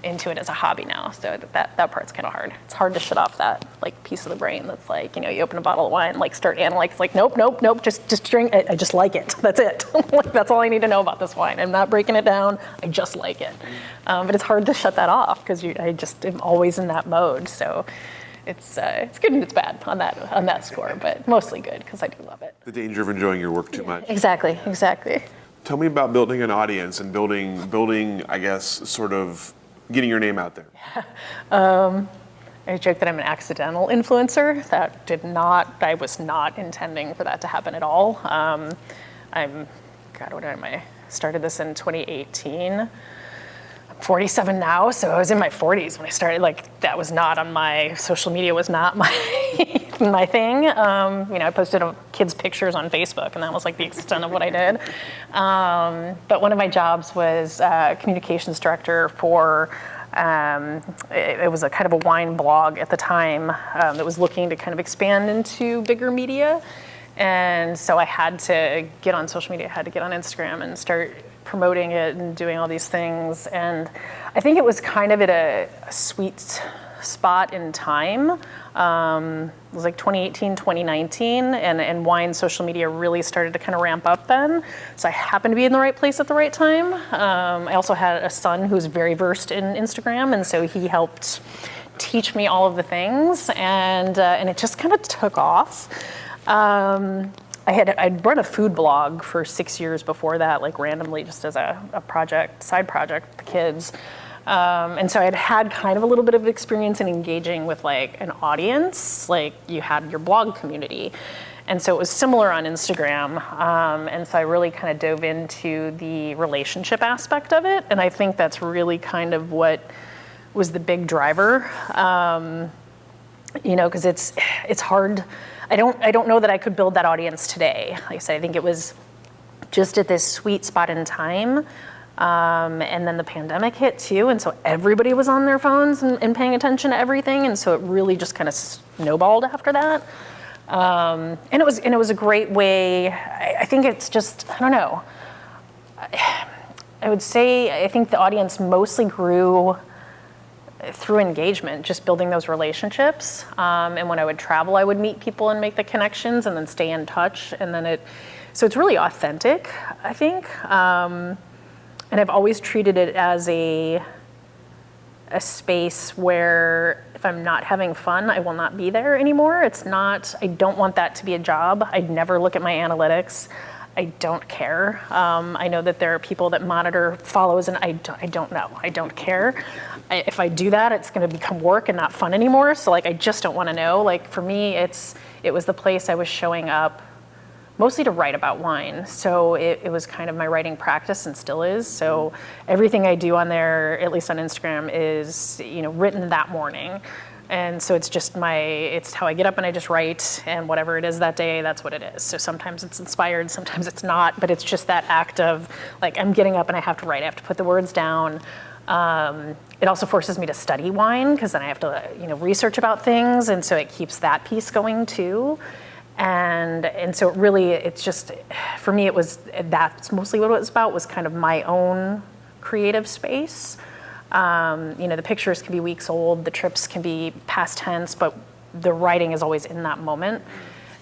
into it as a hobby now. So that part's kind of hard. It's hard to shut off that like piece of the brain that's like, you open a bottle of wine, like start analyzing, like nope, just drink it. I just like it. That's it. Like that's all I need to know about this wine. I'm not breaking it down. I just like it. But it's hard to shut that off because I just am always in that mode. So it's good and it's bad on that score, but mostly good because I do love it. The danger of enjoying your work too much. Exactly. Tell me about building an audience and building, I guess, sort of getting your name out there. I joke that I'm an accidental influencer. I was not intending for that to happen at all. What am I? Started this in 2018. I'm 47 now, so I was in my 40s when I started. Like that was not on my social media. Was not my my thing. I posted kids' pictures on Facebook, and that was like the extent of what I did. But one of my jobs was communications director for. It was a kind of a wine blog at the time that was looking to kind of expand into bigger media. And so I had to get on social media, I had to get on Instagram and start promoting it and doing all these things. And I think it was kind of at a sweet spot in time. It was like 2018, 2019, and wine social media really started to kind of ramp up then. So I happened to be in the right place at the right time. I also had a son who's very versed in Instagram, and so he helped teach me all of the things, and it just kind of took off. I'd run a food blog for 6 years before that, like randomly, just as a side project with the kids. And so I'd had kind of a little bit of experience in engaging with like an audience, like you had your blog community. And so it was similar on Instagram. And so I really kind of dove into the relationship aspect of it. And I think that's really kind of what was the big driver, because it's hard. I don't know that I could build that audience today. Like I said, I think it was just at this sweet spot in time. And then the pandemic hit too, and so everybody was on their phones and paying attention to everything, and so it really just kind of snowballed after that. And it was a great way. I think it's just, I don't know. I would say I think the audience mostly grew through engagement, just building those relationships. And when I would travel, I would meet people and make the connections and then stay in touch. And then so it's really authentic, I think. And I've always treated it as a space where if I'm not having fun, I will not be there anymore. I don't want that to be a job. I'd never look at my analytics. I don't care. I know that there are people that monitor follows, and I don't know. I don't care. If I do that, it's going to become work and not fun anymore. So I just don't want to know. For me, it was the place I was showing up mostly to write about wine. So it was kind of my writing practice and still is. So everything I do on there, at least on Instagram, is written that morning. And so it's how I get up and I just write, and whatever it is that day, that's what it is. So sometimes it's inspired, sometimes it's not, but it's just that act of I'm getting up and I have to write, I have to put the words down. It also forces me to study wine because then I have to research about things, and so it keeps that piece going too. And so it's just, for me, that's mostly what it was about, was kind of my own creative space. The pictures can be weeks old, the trips can be past tense, but the writing is always in that moment.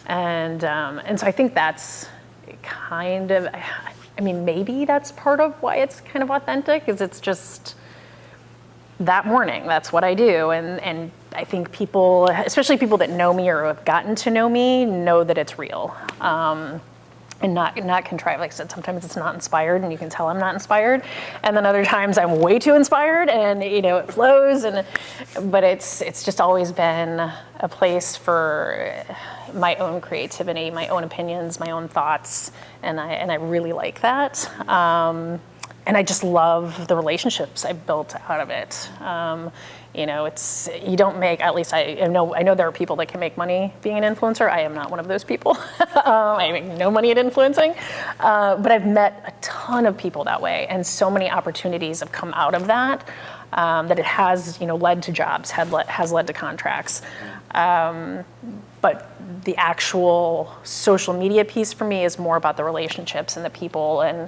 And so I think that's kind of, maybe that's part of why it's kind of authentic, is it's just that morning, that's what I do. And I think people, especially people that know me or have gotten to know me, know that it's real. And not contrived. Like I said, sometimes it's not inspired, and you can tell I'm not inspired. And then other times I'm way too inspired, and it flows. But it's just always been a place for my own creativity, my own opinions, my own thoughts, and I really like that. And I just love the relationships I've built out of it. You don't make, at least I know there are people that can make money being an influencer. I am not one of those people. I make no money at influencing, but I've met a ton of people that way, and so many opportunities have come out of that, that it has, led to jobs, has led to contracts. But the actual social media piece for me is more about the relationships and the people. And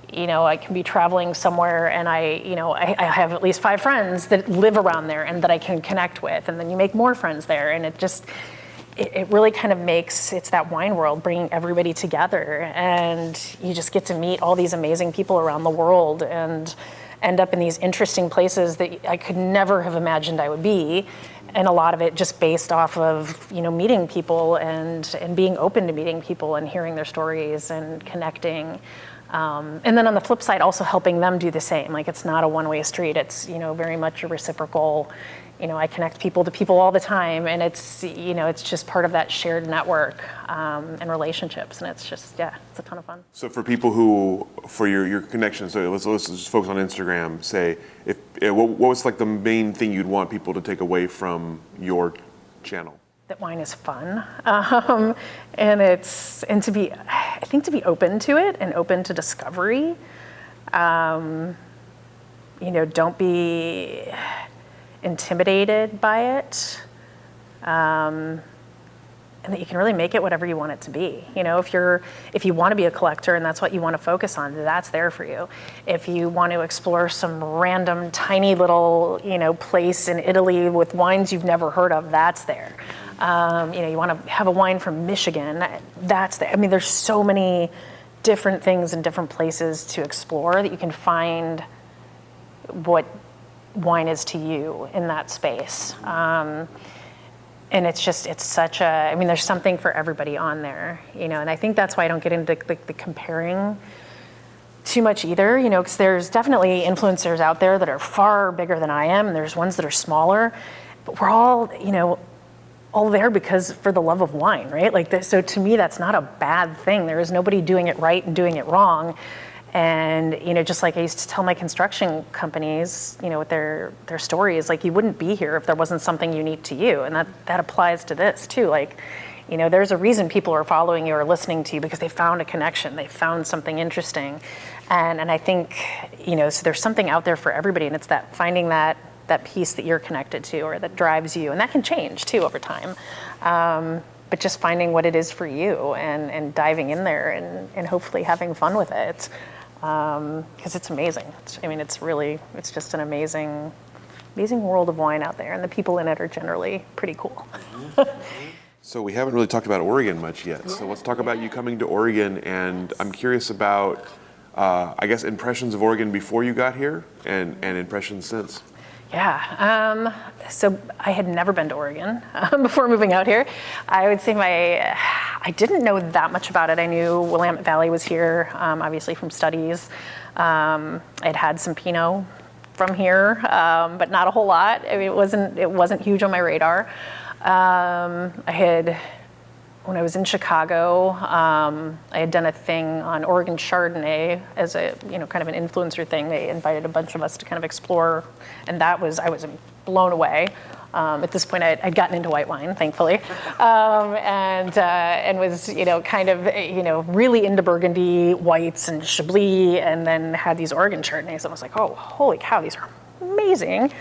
I can be traveling somewhere and I have at least 5 friends that live around there and that I can connect with, and then you make more friends there, and it really kind of it's that wine world, bringing everybody together, and you just get to meet all these amazing people around the world and end up in these interesting places that I could never have imagined I would be. And a lot of it just based off of, meeting people and being open to meeting people and hearing their stories and connecting. And then on the flip side, also helping them do the same. It's not a one-way street. It's, very much a reciprocal. I connect people to people all the time, and it's just part of that shared network and relationships, and it's just, it's a ton of fun. So for people for your connections, so let's just focus on Instagram. Say, what was the main thing you'd want people to take away from your channel? That wine is fun, and to be open to it and open to discovery. Don't be intimidated by it. and that you can really make it whatever you want it to be. You know, if you want to be a collector and that's what you want to focus on, that's there for you. If you want to explore some random tiny little, you know, place in Italy with wines you've never heard of, that's there. You know, you want to have a wine from Michigan, that's there. I mean, there's so many different things and different places to explore that you can find what wine is to you in that space. And it's such a, I mean, there's something for everybody on there, you know, and I think that's why I don't get into the comparing too much either, you know, because there's definitely influencers out there that are far bigger than I am, and there's ones that are smaller, but we're all, you know, all there because for the love of wine, right? Like this, so to me, that's not a bad thing. There is nobody doing it right and doing it wrong. And, you know, just like I used to tell my construction companies, you know, with their stories, like you wouldn't be here if there wasn't something unique to you. And that applies to this too. Like, you know, there's a reason people are following you or listening to you because they found a connection. They found something interesting. And I think, you know, so there's something out there for everybody. And it's that finding that piece that you're connected to or that drives you. And that can change too over time. But just finding what it is for you and diving in there and hopefully having fun with it. Because it's amazing. It's just an amazing world of wine out there, and the people in it are generally pretty cool. So we haven't really talked about Oregon much yet. So let's talk about you coming to Oregon, and I'm curious about, I guess, impressions of Oregon before you got here and impressions since. Yeah, so I had never been to Oregon before moving out here. I would say I didn't know that much about it. I knew Willamette Valley was here, obviously from studies. I'd had some Pinot from here, but not a whole lot. I mean, it wasn't huge on my radar. When I was in Chicago, I had done a thing on Oregon Chardonnay as a, you know, kind of an influencer thing. They invited a bunch of us to kind of explore, and I was blown away. At this point, I'd gotten into white wine, thankfully, and was, you know, kind of, you know, really into Burgundy, whites, and Chablis, and then had these Oregon Chardonnays, and I was like, oh, holy cow, these are amazing.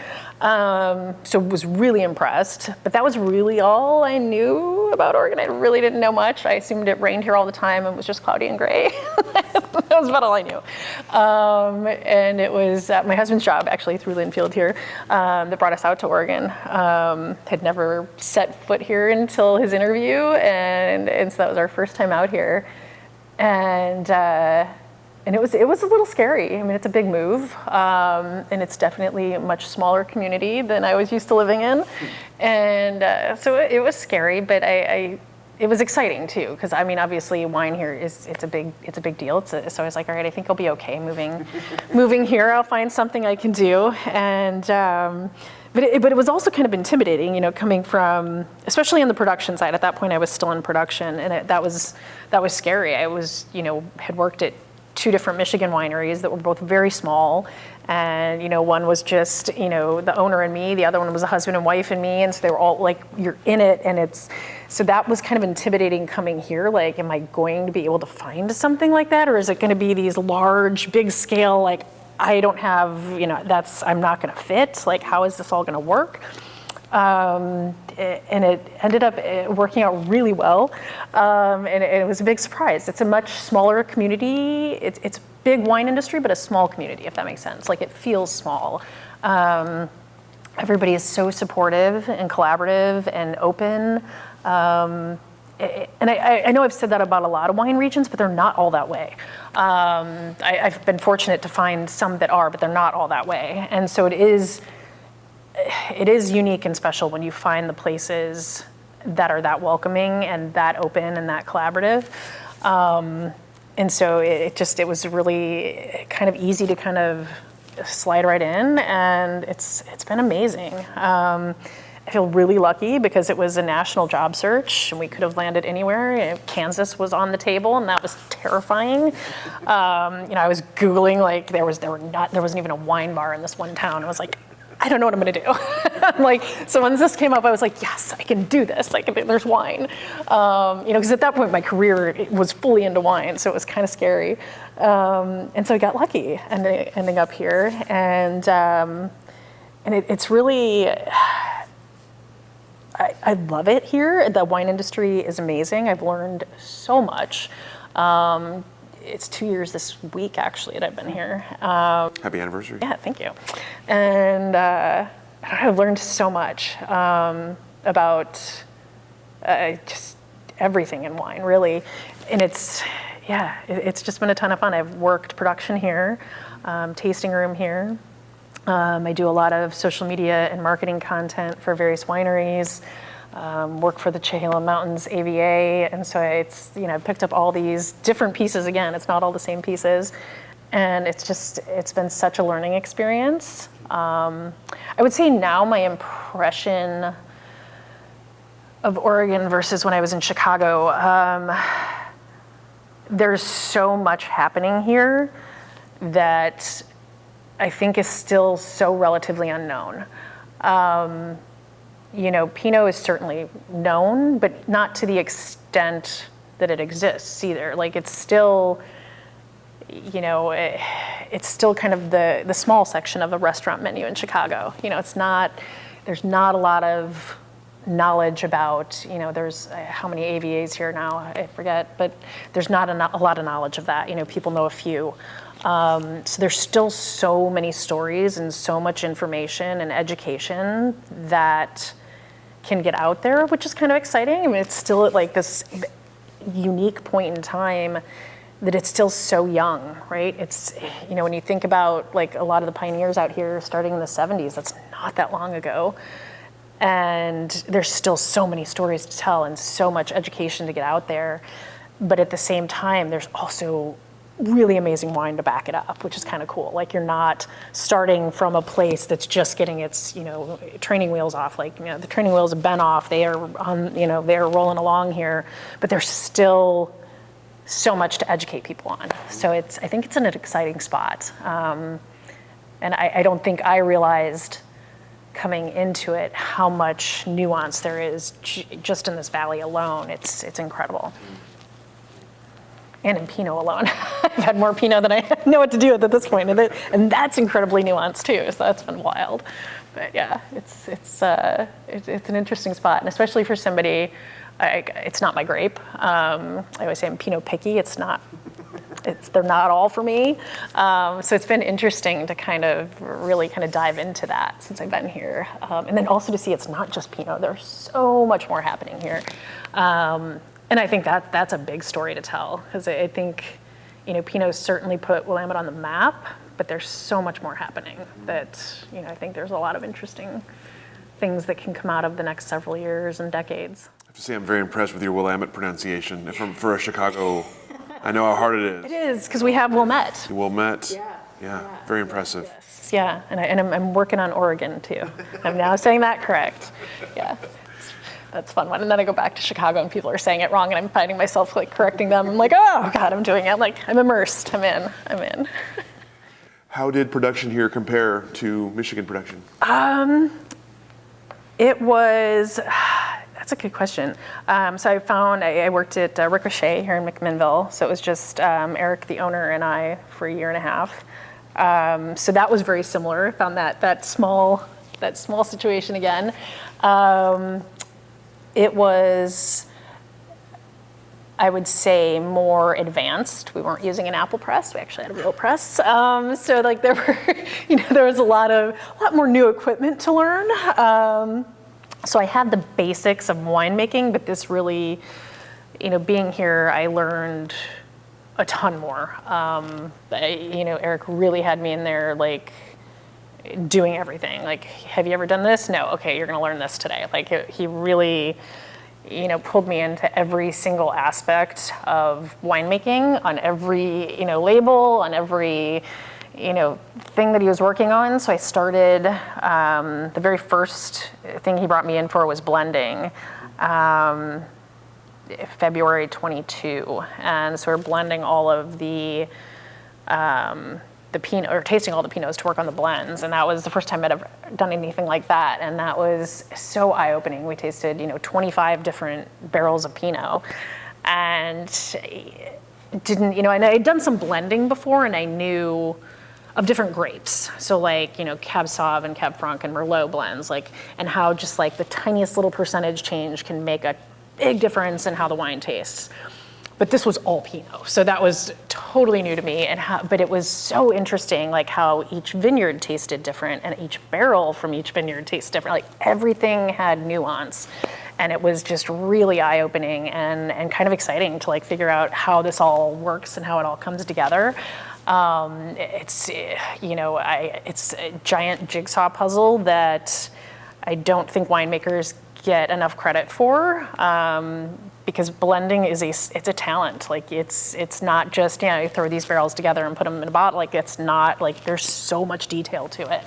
So was really impressed, but that was really all I knew about Oregon. I really didn't know much. I assumed it rained here all the time and was just cloudy and gray. That was about all I knew. And it was my husband's job, actually, through Linfield here, that brought us out to Oregon. Had never set foot here until his interview, and so that was our first time out here. And it was a little scary. I mean, it's a big move, and it's definitely a much smaller community than I was used to living in, and so it was scary. But it was exciting too, because I mean, obviously, wine here it's a big deal. So I was like, all right, I think I'll be okay moving here. I'll find something I can do, and. But it was also kind of intimidating, you know, coming from, especially on the production side. At that point, I was still in production, and that was scary. I was, you know, had worked at 2 different Michigan wineries that were both very small, and you know, one was just, you know, the owner and me, the other one was a husband and wife and me, and so they were all like, you're in it, and so that was kind of intimidating coming here. Like, am I going to be able to find something like that, or is it going to be these large, big scale, like I don't have, you know, I'm not going to fit. Like, how is this all going to work? And it ended up working out really well, and it was a big surprise. It's a much smaller community. It's a big wine industry, but a small community, if that makes sense. Like, it feels small. Everybody is so supportive and collaborative and open. And I know I've said that about a lot of wine regions, but they're not all that way. I've been fortunate to find some that are, but they're not all that way. And so it is unique and special when you find the places that are that welcoming and that open and that collaborative. And so it was really kind of easy to kind of slide right in, and it's been amazing. I feel really lucky because it was a national job search and we could have landed anywhere. Kansas was on the table, and that was terrifying. I was Googling, like there wasn't even a wine bar in this one town. I was like, I don't know what I'm gonna do. So when this came up, I was like, yes, I can do this. There's wine. Because at that point my career was fully into wine, so it was kind of scary. And so I got lucky ending up here, and it's really, I love it here. The wine industry is amazing. I've learned so much. It's 2 years this week, actually, that I've been here. Happy anniversary. Yeah, thank you. And I've learned so much about just everything in wine, really. And it's just been a ton of fun. I've worked production here, tasting room here. I do a lot of social media and marketing content for various wineries, work for the Chehalem Mountains AVA, and so it's, I've picked up all these different pieces again. It's not all the same pieces, and it's been such a learning experience. I would say now my impression of Oregon versus when I was in Chicago, there's so much happening here that I think is still so relatively unknown. Pinot is certainly known, but not to the extent that it exists either. Like it's still, it's still kind of the small section of the restaurant menu in Chicago. There's not a lot of knowledge about, there's how many AVAs here now, I forget, but there's not a lot of knowledge of that. People know a few. So there's still so many stories and so much information and education that can get out there, which is kind of exciting. I mean, it's still at like this unique point in time that it's still so young, right? It's, when you think about like a lot of the pioneers out here starting in the 70s, that's not that long ago. And there's still so many stories to tell and so much education to get out there. But at the same time, there's also really amazing wine to back it up, which is kind of cool. Like you're not starting from a place that's just getting its, training wheels off. Like, the training wheels have been off. They are on, they're rolling along here, but there's still so much to educate people on. So I think it's in an exciting spot. And I don't think I realized coming into it how much nuance there is just in this valley alone. It's incredible. And in Pinot alone. I've had more Pinot than I know what to do with at this point. And that's incredibly nuanced too, so that's been wild. But yeah, it's an interesting spot, and especially for somebody, it's not my grape. I always say I'm Pinot picky. They're not all for me. So it's been interesting to kind of really dive into that since I've been here. And then also to see it's not just Pinot. There's so much more happening here. And I think that's a big story to tell, because I think, Pinot certainly put Willamette on the map, but there's so much more happening that, I think there's a lot of interesting things that can come out of the next several years and decades. I have to say I'm very impressed with your Willamette pronunciation. For a Chicago, I know how hard it is. It is, because we have Wilmette. Wilmette. Yeah, very impressive. Yes. Yeah, and I'm working on Oregon too. I'm now saying that correct. Yeah. That's a fun one. And then I go back to Chicago and people are saying it wrong and I'm finding myself correcting them. I'm like, oh God, I'm doing it. Like I'm immersed. I'm in. How did production here compare to Michigan production? That's a good question. So I worked at Ricochet here in McMinnville. So it was just Eric, the owner, and I for a year and a half. So that was very similar. I found that small situation again. It was, I would say, more advanced. We weren't using an Apple press. We actually had a real press. So there was a lot more new equipment to learn. So I had the basics of winemaking, but this really, being here, I learned a ton more. Eric really had me in there, doing everything. Have you ever done this? No. Okay, you're going to learn this today. He really, pulled me into every single aspect of winemaking, on every, label, on every, thing that he was working on. So I started, the very first thing he brought me in for was blending, February 22. And so we're blending all of the Pinot, or tasting all the Pinots to work on the blends, and that was the first time I'd ever done anything like that, and that was so eye-opening. We tasted, 25 different barrels of Pinot, and didn't, and I had done some blending before, and I knew of different grapes. So like, Cab Sauv and Cab Franc and Merlot blends, like, and how just like the tiniest little percentage change can make a big difference in how the wine tastes. But this was all Pinot, so that was totally new to me. But it was so interesting, like how each vineyard tasted different, and each barrel from each vineyard tastes different. Like everything had nuance, and it was just really eye-opening and kind of exciting to like figure out how this all works and how it all comes together. It's it's a giant jigsaw puzzle that I don't think winemakers get enough credit for. Because blending it's a talent. Like it's not just, you throw these barrels together and put them in a bottle. Like it's not, like there's so much detail to it.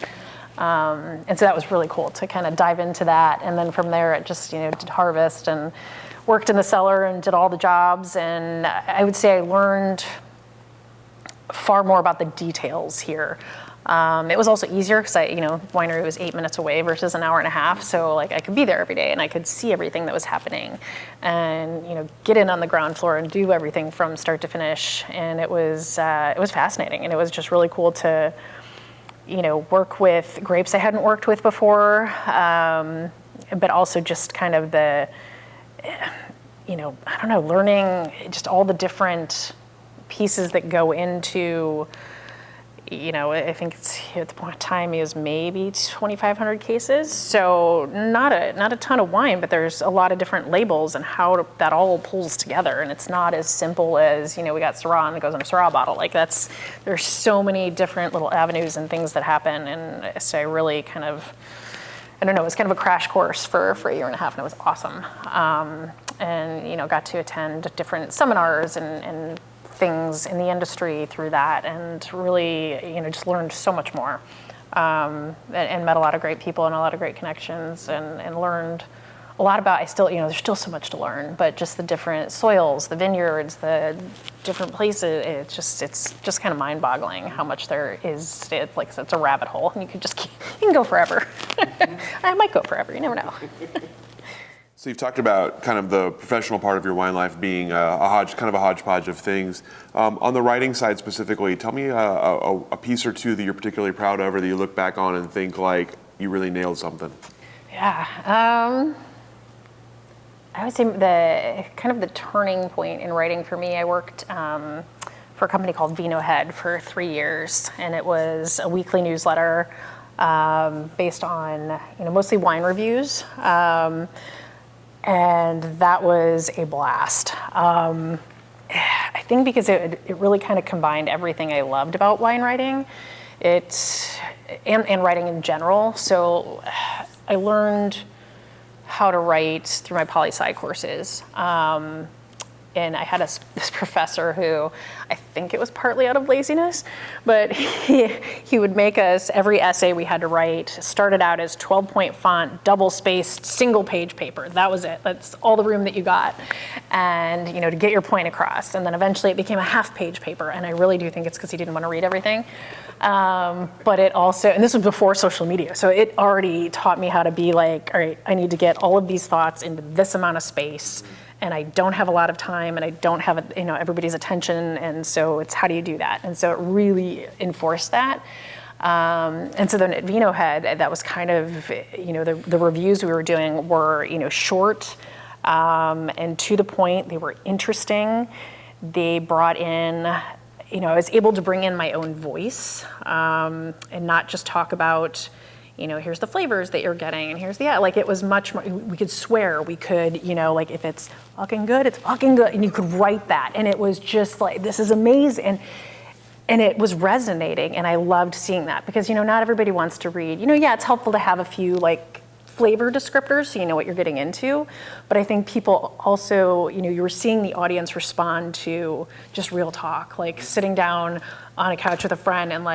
And so that was really cool to kind of dive into that. And then from there, it just, did harvest and worked in the cellar and did all the jobs. And I would say I learned far more about the details here. It was also easier because winery was 8 minutes away versus an hour and a half. So like I could be there every day and I could see everything that was happening and, get in on the ground floor and do everything from start to finish. And it was fascinating. And it was just really cool to, work with grapes I hadn't worked with before. But also just kind of the, learning just all the different pieces that go into, I think it's at the point of time is maybe 2,500 cases. So not a ton of wine, but there's a lot of different labels and how that all pulls together. And it's not as simple as, we got Syrah and it goes in a Syrah bottle. Like there's so many different little avenues and things that happen. And so I really kind of, I don't know, it was kind of a crash course for a year and a half, and it was awesome. And, got to attend different seminars and things in the industry through that, and really, just learned so much more, and met a lot of great people and a lot of great connections, and learned a lot about, there's still so much to learn, but just the different soils, the vineyards, the different places, it's just kind of mind-boggling how much there is. Like I said, it's a rabbit hole, and you can go forever. I might go forever, you never know. So you've talked about kind of the professional part of your wine life being a hodgepodge of things. On the writing side specifically, tell me a piece or two that you're particularly proud of, or that you look back on and think like you really nailed something. Yeah, I would say the turning point in writing for me, I worked for a company called Vino Head for 3 years, and it was a weekly newsletter based on mostly wine reviews. And that was a blast. I think because it really kind of combined everything I loved about wine writing, and writing in general. So I learned how to write through my poli-sci courses. And I had this professor who, I think it was partly out of laziness, but he would make us, every essay we had to write started out as 12-point font, double-spaced, single-page paper. That was it. That's all the room that you got, and to get your point across. And then eventually it became a half-page paper, and I really do think it's because he didn't want to read everything. But it also, and this was before social media, so it already taught me how to be like, all right, I need to get all of these thoughts into this amount of space, and I don't have a lot of time, and I don't have everybody's attention, and so it's how do you do that? And so it really enforced that. And so then at Vino Head, that was kind of, the reviews we were doing were, short and to the point. They were interesting. They brought in, I was able to bring in my own voice and not just talk about, here's the flavors that you're getting, and here's it was much more, we could swear, we could, if it's fucking good, it's fucking good, and you could write that, and it was just like, this is amazing, and it was resonating, and I loved seeing that, because, not everybody wants to read, it's helpful to have a few, flavor descriptors so you know what you're getting into, but I think people also, you were seeing the audience respond to just real talk, sitting down on a couch with a friend and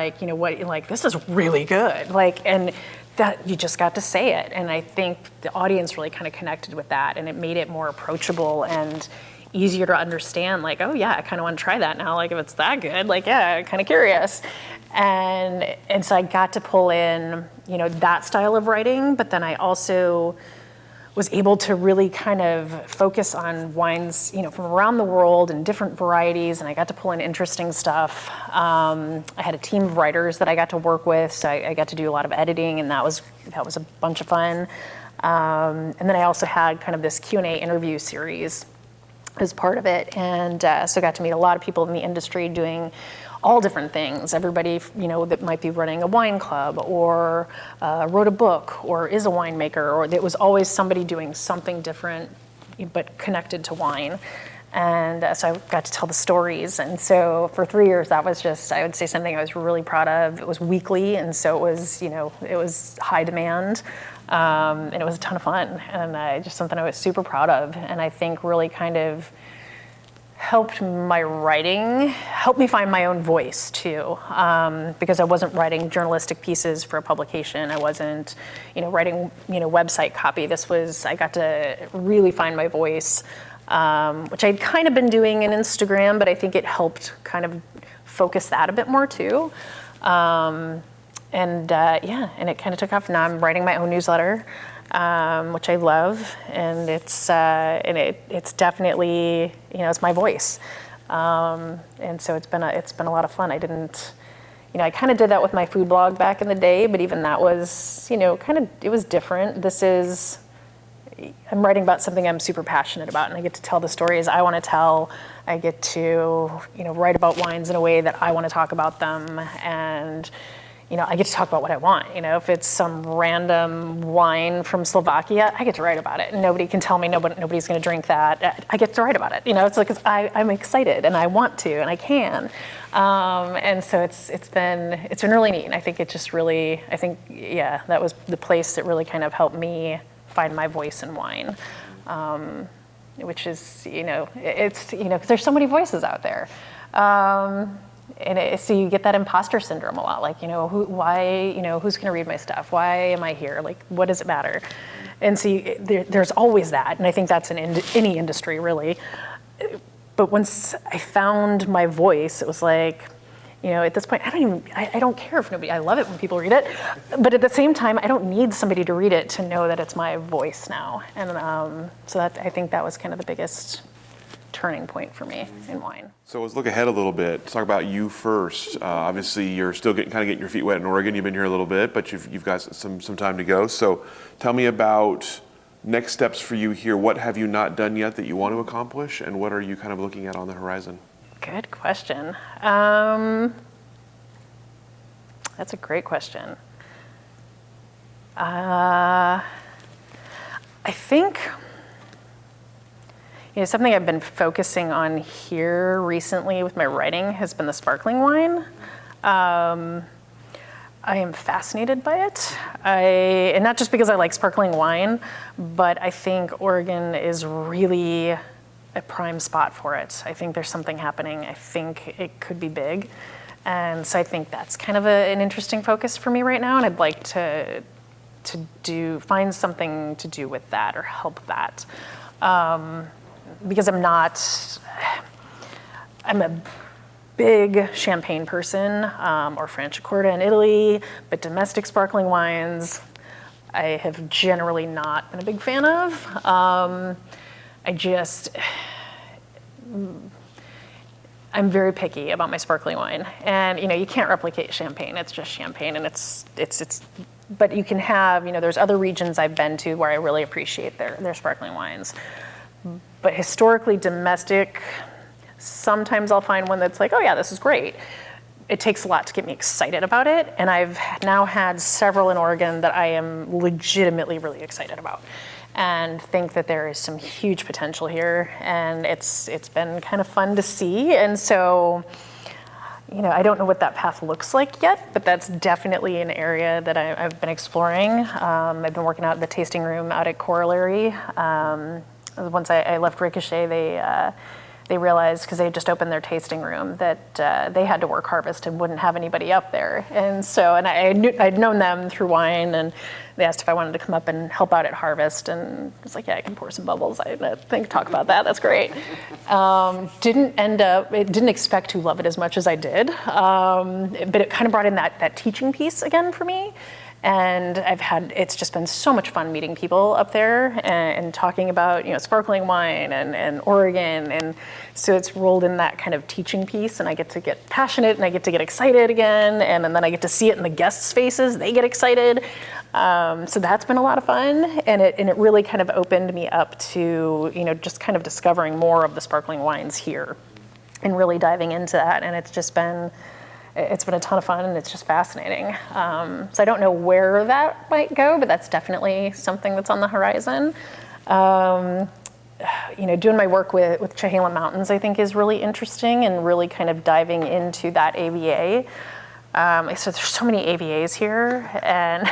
this is really good, and that you just got to say it, and I think the audience really kind of connected with that, and it made it more approachable and easier to understand, oh yeah, I kind of want to try that now, if it's that good, yeah, I'm kind of curious. And so I got to pull in, that style of writing, but then I also was able to really kind of focus on wines, from around the world and different varieties, and I got to pull in interesting stuff. I had a team of writers that I got to work with, so I got to do a lot of editing, and that was a bunch of fun. And then I also had kind of this Q&A interview series as part of it, and so I got to meet a lot of people in the industry doing all different things. Everybody, that might be running a wine club or wrote a book or is a winemaker, or there was always somebody doing something different but connected to wine. And so I got to tell the stories. And so for 3 years, that was just, I would say, something I was really proud of. It was weekly, and so it was high demand. And it was a ton of fun, and just something I was super proud of. And I think really kind of helped my writing, helped me find my own voice too, because I wasn't writing journalistic pieces for a publication. I wasn't, writing, website copy. I got to really find my voice, which I'd kind of been doing in Instagram, but I think it helped kind of focus that a bit more too. And it kind of took off. Now I'm writing my own newsletter, which I love, and it's definitely, it's my voice, and so it's been a lot of fun. I kind of did that with my food blog back in the day, but even that was, it was different. I'm writing about something I'm super passionate about, and I get to tell the stories I want to tell. I get to, write about wines in a way that I want to talk about them, and I get to talk about what I want. If it's some random wine from Slovakia, I get to write about it. And nobody can tell me nobody's going to drink that. I get to write about it. It's like I'm excited and I want to and I can. And so it's been really neat. And I think that was the place that really kind of helped me find my voice in wine, which is because there's so many voices out there. So you get that imposter syndrome a lot, like, who's going to read my stuff? Why am I here? Like, what does it matter? And so there's always that, and I think that's in any industry, really. But once I found my voice, it was like, at this point, I don't care if I love it when people read it, but at the same time, I don't need somebody to read it to know that it's my voice now. And so I think that was kind of the biggest turning point for me in wine. So let's look ahead a little bit. Let's talk about you first. Obviously, you're still getting your feet wet in Oregon. You've been here a little bit, but you've got some time to go. So tell me about next steps for you here. What have you not done yet that you want to accomplish, and what are you kind of looking at on the horizon? Good question. That's a great question. I think something I've been focusing on here recently with my writing has been the sparkling wine. I am fascinated by it. And not just because I like sparkling wine, but I think Oregon is really a prime spot for it. I think there's something happening. I think it could be big. And so I think that's kind of an interesting focus for me right now, and I'd like to find something to do with that or help that. Because I'm a big champagne person, or Franciacorta in Italy, but domestic sparkling wines, I have generally not been a big fan of. I'm very picky about my sparkling wine, and you can't replicate champagne. It's just champagne, and it's. But you can have, there's other regions I've been to where I really appreciate their sparkling wines. But historically domestic, sometimes I'll find one that's like, oh yeah, this is great. It takes a lot to get me excited about it, and I've now had several in Oregon that I am legitimately really excited about, and think that there is some huge potential here, and it's been kind of fun to see. And so, I don't know what that path looks like yet, but that's definitely an area that I've been exploring. I've been working out at the tasting room out at Corollary. Once I left Ricochet, they realized, because they had just opened their tasting room, that they had to work harvest and wouldn't have anybody up there. And so, I'd known them through wine, and they asked if I wanted to come up and help out at harvest, and I was like, yeah, I can pour some bubbles. I think talk about that. That's great. Didn't expect to love it as much as I did, but it kind of brought in that teaching piece again for me. And it's just been so much fun meeting people up there and talking about, sparkling wine and Oregon. And so it's rolled in that kind of teaching piece, and I get to get passionate and I get to get excited again. And then I get to see it in the guests' faces. They get excited. So that's been a lot of fun. And it really kind of opened me up to, just kind of discovering more of the sparkling wines here and really diving into that. And it's been a ton of fun, and it's just fascinating. So I don't know where that might go, but that's definitely something that's on the horizon. Doing my work with Chehalem Mountains, I think, is really interesting, and really kind of diving into that AVA. So there's so many AVAs here, and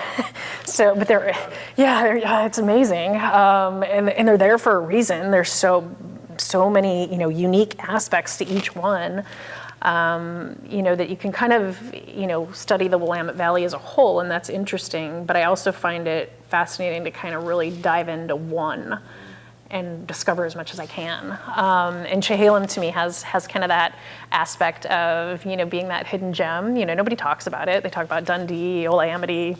but it's amazing, and they're there for a reason. There's so many unique aspects to each one. That you can kind of, study the Willamette Valley as a whole, and that's interesting. But I also find it fascinating to kind of really dive into one and discover as much as I can. And Chehalem to me has kind of that aspect of, being that hidden gem. Nobody talks about it. They talk about Dundee, Old Amity.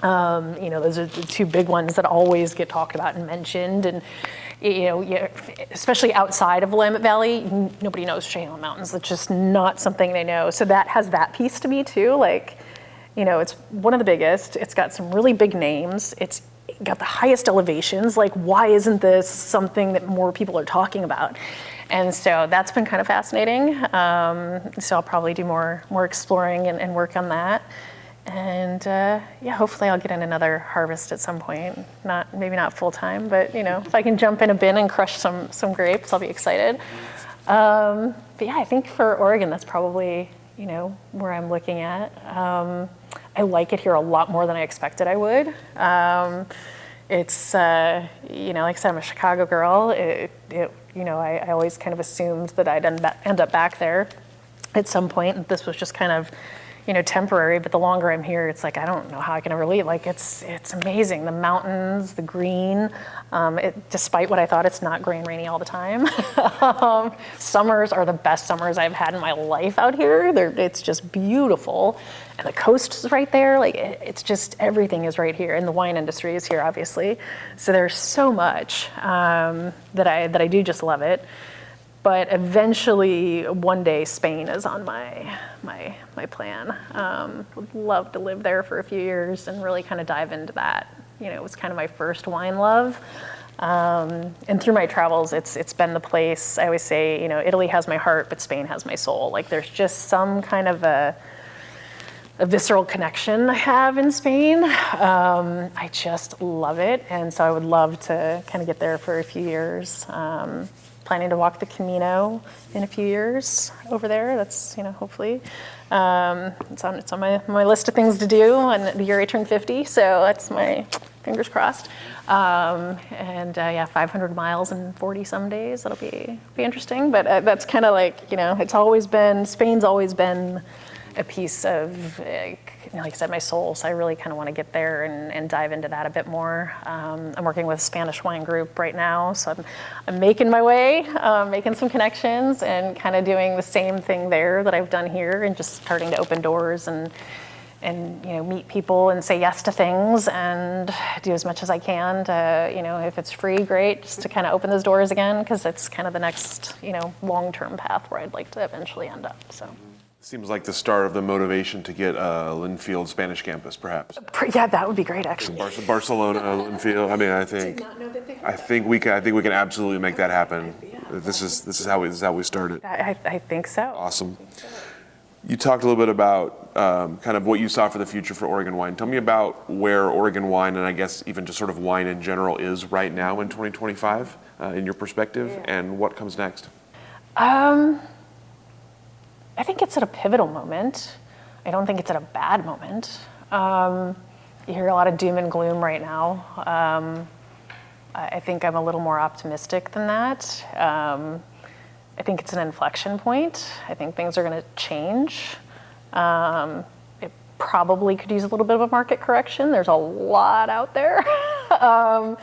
Those are the two big ones that always get talked about and mentioned. And especially outside of Willamette Valley, nobody knows Chehalem Mountains. It's just not something they know. So that has that piece to me too. It's one of the biggest. It's got some really big names. It's got the highest elevations. Why isn't this something that more people are talking about? And so that's been kind of fascinating. So I'll probably do more exploring and work on that. And hopefully I'll get in another harvest at some point. Maybe not full time, but if I can jump in a bin and crush some grapes, I'll be excited. But yeah, I think for Oregon, that's probably where I'm looking at. I like it here a lot more than I expected I would. It's like I said, I'm a Chicago girl. I always kind of assumed that I'd end up back there at some point, and this was just kind of temporary. But the longer I'm here, it's like I don't know how I can ever leave. It's amazing. The mountains, the green. Despite what I thought, it's not gray and rainy all the time. Summers are the best summers I've had in my life out here. It's just beautiful, and the coast's right there. It's just everything is right here, and the wine industry is here, obviously. So there's so much that I do just love it. But eventually, one day, Spain is on my plan. Would love to live there for a few years and really kind of dive into that. It was kind of my first wine love. And through my travels, it's been the place. I always say, Italy has my heart, but Spain has my soul. There's just some kind of a visceral connection I have in Spain. I just love it. And so I would love to kind of get there for a few years. Planning to walk the Camino in a few years over there. That's, hopefully. It's on my list of things to do on the year I turn 50, so that's my fingers crossed. 500 miles in 40 some days. That'll be interesting. But that's kind of Spain's always been a piece of, like I said, my soul. So I really kind of want to get there and dive into that a bit more. I'm working with a Spanish wine group right now, so I'm making my way, making some connections, and kind of doing the same thing there that I've done here, and just starting to open doors and meet people and say yes to things and do as much as I can to, if it's free, great, just to kind of open those doors again, because it's kind of the next, long-term path where I'd like to eventually end up. So. Seems like the start of the motivation to get a Linfield Spanish campus, perhaps. Yeah, that would be great, actually. Barcelona, Linfield. I mean, I think we can absolutely make that happen. This is how we started. I think so. Awesome. You talked a little bit about kind of what you saw for the future for Oregon wine. Tell me about where Oregon wine, and I guess even just sort of wine in general, is right now in 2025, in your perspective, and what comes next. I think it's at a pivotal moment. I don't think it's at a bad moment. You hear a lot of doom and gloom right now. I think I'm a little more optimistic than that. I think it's an inflection point. I think things are going to change. It probably could use a little bit of a market correction. There's a lot out there. And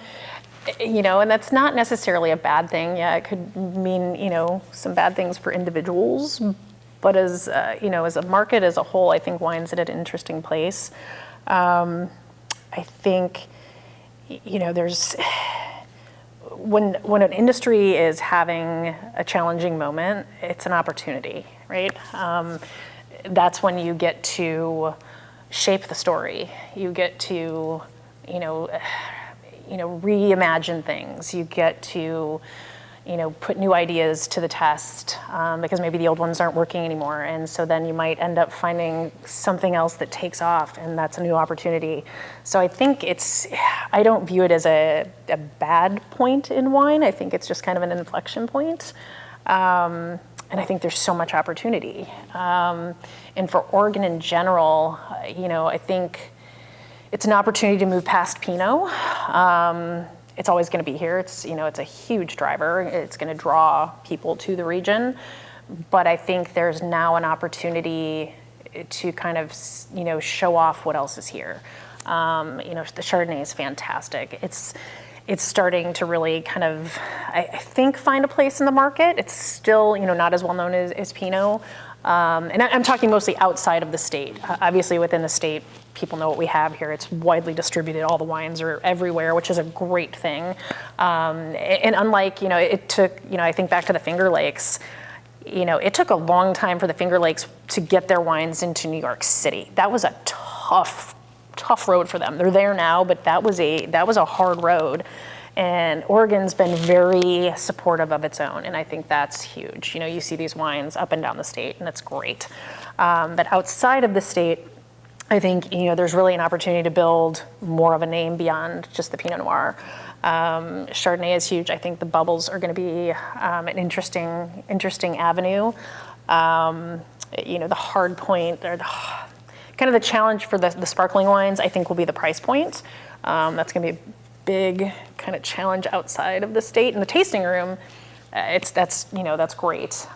that's not necessarily a bad thing. Yeah, it could mean, some bad things for individuals. But as a market as a whole, I think wine's at an interesting place. I think, there's, when an industry is having a challenging moment, it's an opportunity, right? That's when you get to shape the story. You get to, reimagine things. You get to, put new ideas to the test because maybe the old ones aren't working anymore. And so then you might end up finding something else that takes off, and that's a new opportunity. So I think I don't view it as a bad point in wine. I think it's just kind of an inflection point. And I think there's so much opportunity. And for Oregon in general, I think it's an opportunity to move past Pinot. It's always going to be here. It's a huge driver. It's going to draw people to the region. But I think there's now an opportunity to kind of, show off what else is here. The Chardonnay is fantastic. It's starting to really kind of, I think, find a place in the market. It's still, not as well known as Pinot. And I'm talking mostly outside of the state. Obviously, within the state, people know what we have here. It's widely distributed. All the wines are everywhere, which is a great thing. And unlike, it took, I think back to the Fingerlakes, it took a long time for the Fingerlakes to get their wines into New York City. That was a tough road for them. They're there now, but that was a hard road. And Oregon's been very supportive of its own, and I think that's huge. You see these wines up and down the state, and that's great. But outside of the state, I think there's really an opportunity to build more of a name beyond just the Pinot Noir. Chardonnay is huge. I think the bubbles are going to be an interesting avenue. The hard point, or kind of the challenge for the sparkling wines, I think, will be the price point. That's going to be a big kind of challenge outside of the state. In the tasting room, that's great.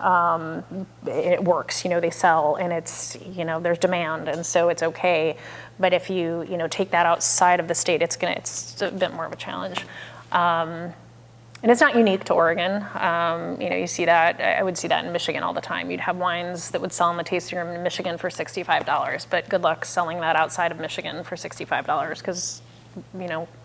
It works, they sell, and it's, there's demand, and so it's okay. But if you, take that outside of the state, it's a bit more of a challenge. And it's not unique to Oregon. You see that, I would see that in Michigan all the time. You'd have wines that would sell in the tasting room in Michigan for $65, but good luck selling that outside of Michigan for $65 because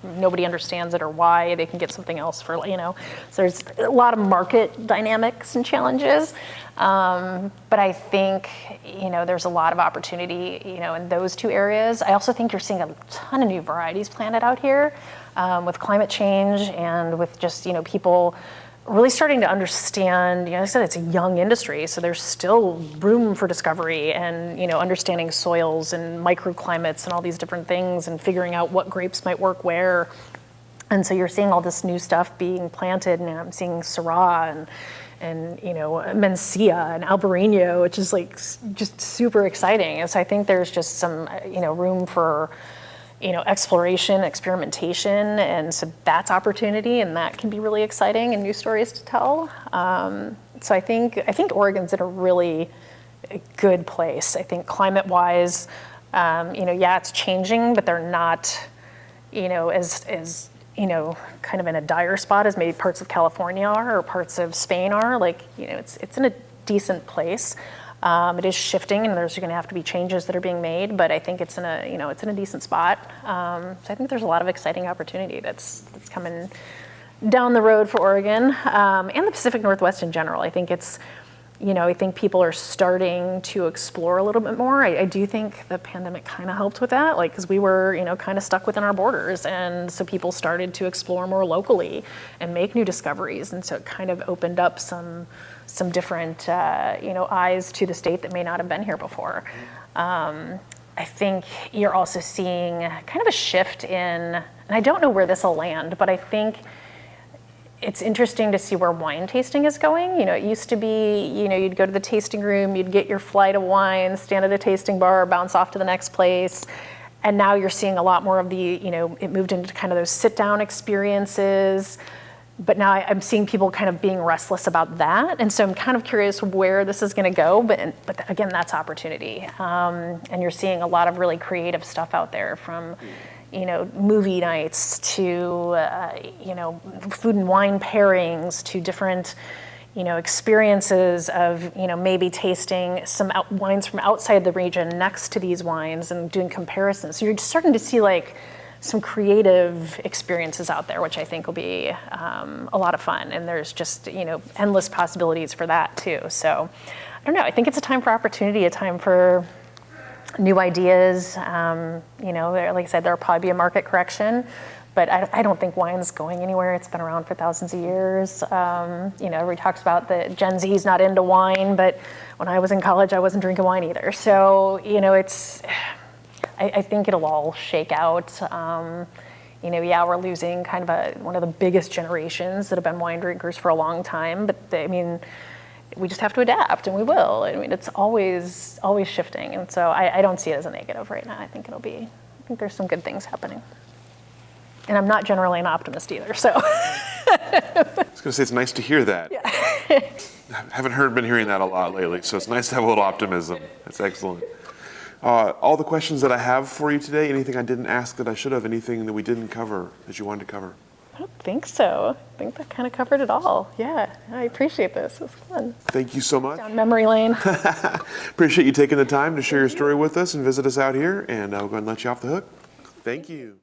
nobody understands it or why. They can get something else for, so there's a lot of market dynamics and challenges. But I think, there's a lot of opportunity, in those two areas. I also think you're seeing a ton of new varieties planted out here with climate change and with just, people really starting to understand, I said it's a young industry, so there's still room for discovery and, understanding soils and microclimates and all these different things and figuring out what grapes might work where. And so you're seeing all this new stuff being planted, and I'm seeing Syrah and Mencia and Albarino, which is just super exciting. And so I think there's just some, room for, exploration, experimentation, and so that's opportunity, and that can be really exciting and new stories to tell. So I think Oregon's in a really good place. I think climate-wise, it's changing, but they're not, as kind of in a dire spot as maybe parts of California are or parts of Spain are. It's in a decent place. It is shifting, and there's going to have to be changes that are being made, but I think it's in a decent spot. So I think there's a lot of exciting opportunity that's coming down the road for Oregon and the Pacific Northwest in general. I think I think people are starting to explore a little bit more. I do think the pandemic kind of helped with that, because we were, kind of stuck within our borders, and so people started to explore more locally and make new discoveries, and so it kind of opened up some different, eyes to the state that may not have been here before. I think you're also seeing kind of a shift in, and I don't know where this will land, but I think it's interesting to see where wine tasting is going. It used to be, you'd go to the tasting room, you'd get your flight of wine, stand at a tasting bar, bounce off to the next place. And now you're seeing a lot more of the, it moved into kind of those sit-down experiences. But now I'm seeing people kind of being restless about that. And so I'm kind of curious where this is going to go. But again, that's opportunity. And you're seeing a lot of really creative stuff out there, from movie nights to, food and wine pairings to different, experiences of, maybe tasting some wines from outside the region next to these wines and doing comparisons. So you're starting to see like some creative experiences out there, which I think will be a lot of fun. And there's just, endless possibilities for that too. So I don't know, I think it's a time for opportunity, a time for new ideas. Like I said, there'll probably be a market correction. But I don't think wine's going anywhere. It's been around for thousands of years. Everybody talks about the Gen Z's not into wine, but when I was in college, I wasn't drinking wine either. So, I think it'll all shake out. We're losing kind of one of the biggest generations that have been wine drinkers for a long time. But we just have to adapt, and we will. It's always shifting. And so I don't see it as a negative right now. I think there's some good things happening. And I'm not generally an optimist either, so. I was going to say, it's nice to hear that. Yeah. I haven't been hearing that a lot lately, so it's nice to have a little optimism. That's excellent. All the questions that I have for you today, anything I didn't ask that I should have, anything that we didn't cover that you wanted to cover? I don't think so. I think that kind of covered it all. Yeah, I appreciate this. It was fun. Thank you so much. Down memory lane. Appreciate you taking the time to share your story with us and visit us out here, and I'll go ahead and let you off the hook. Thank you.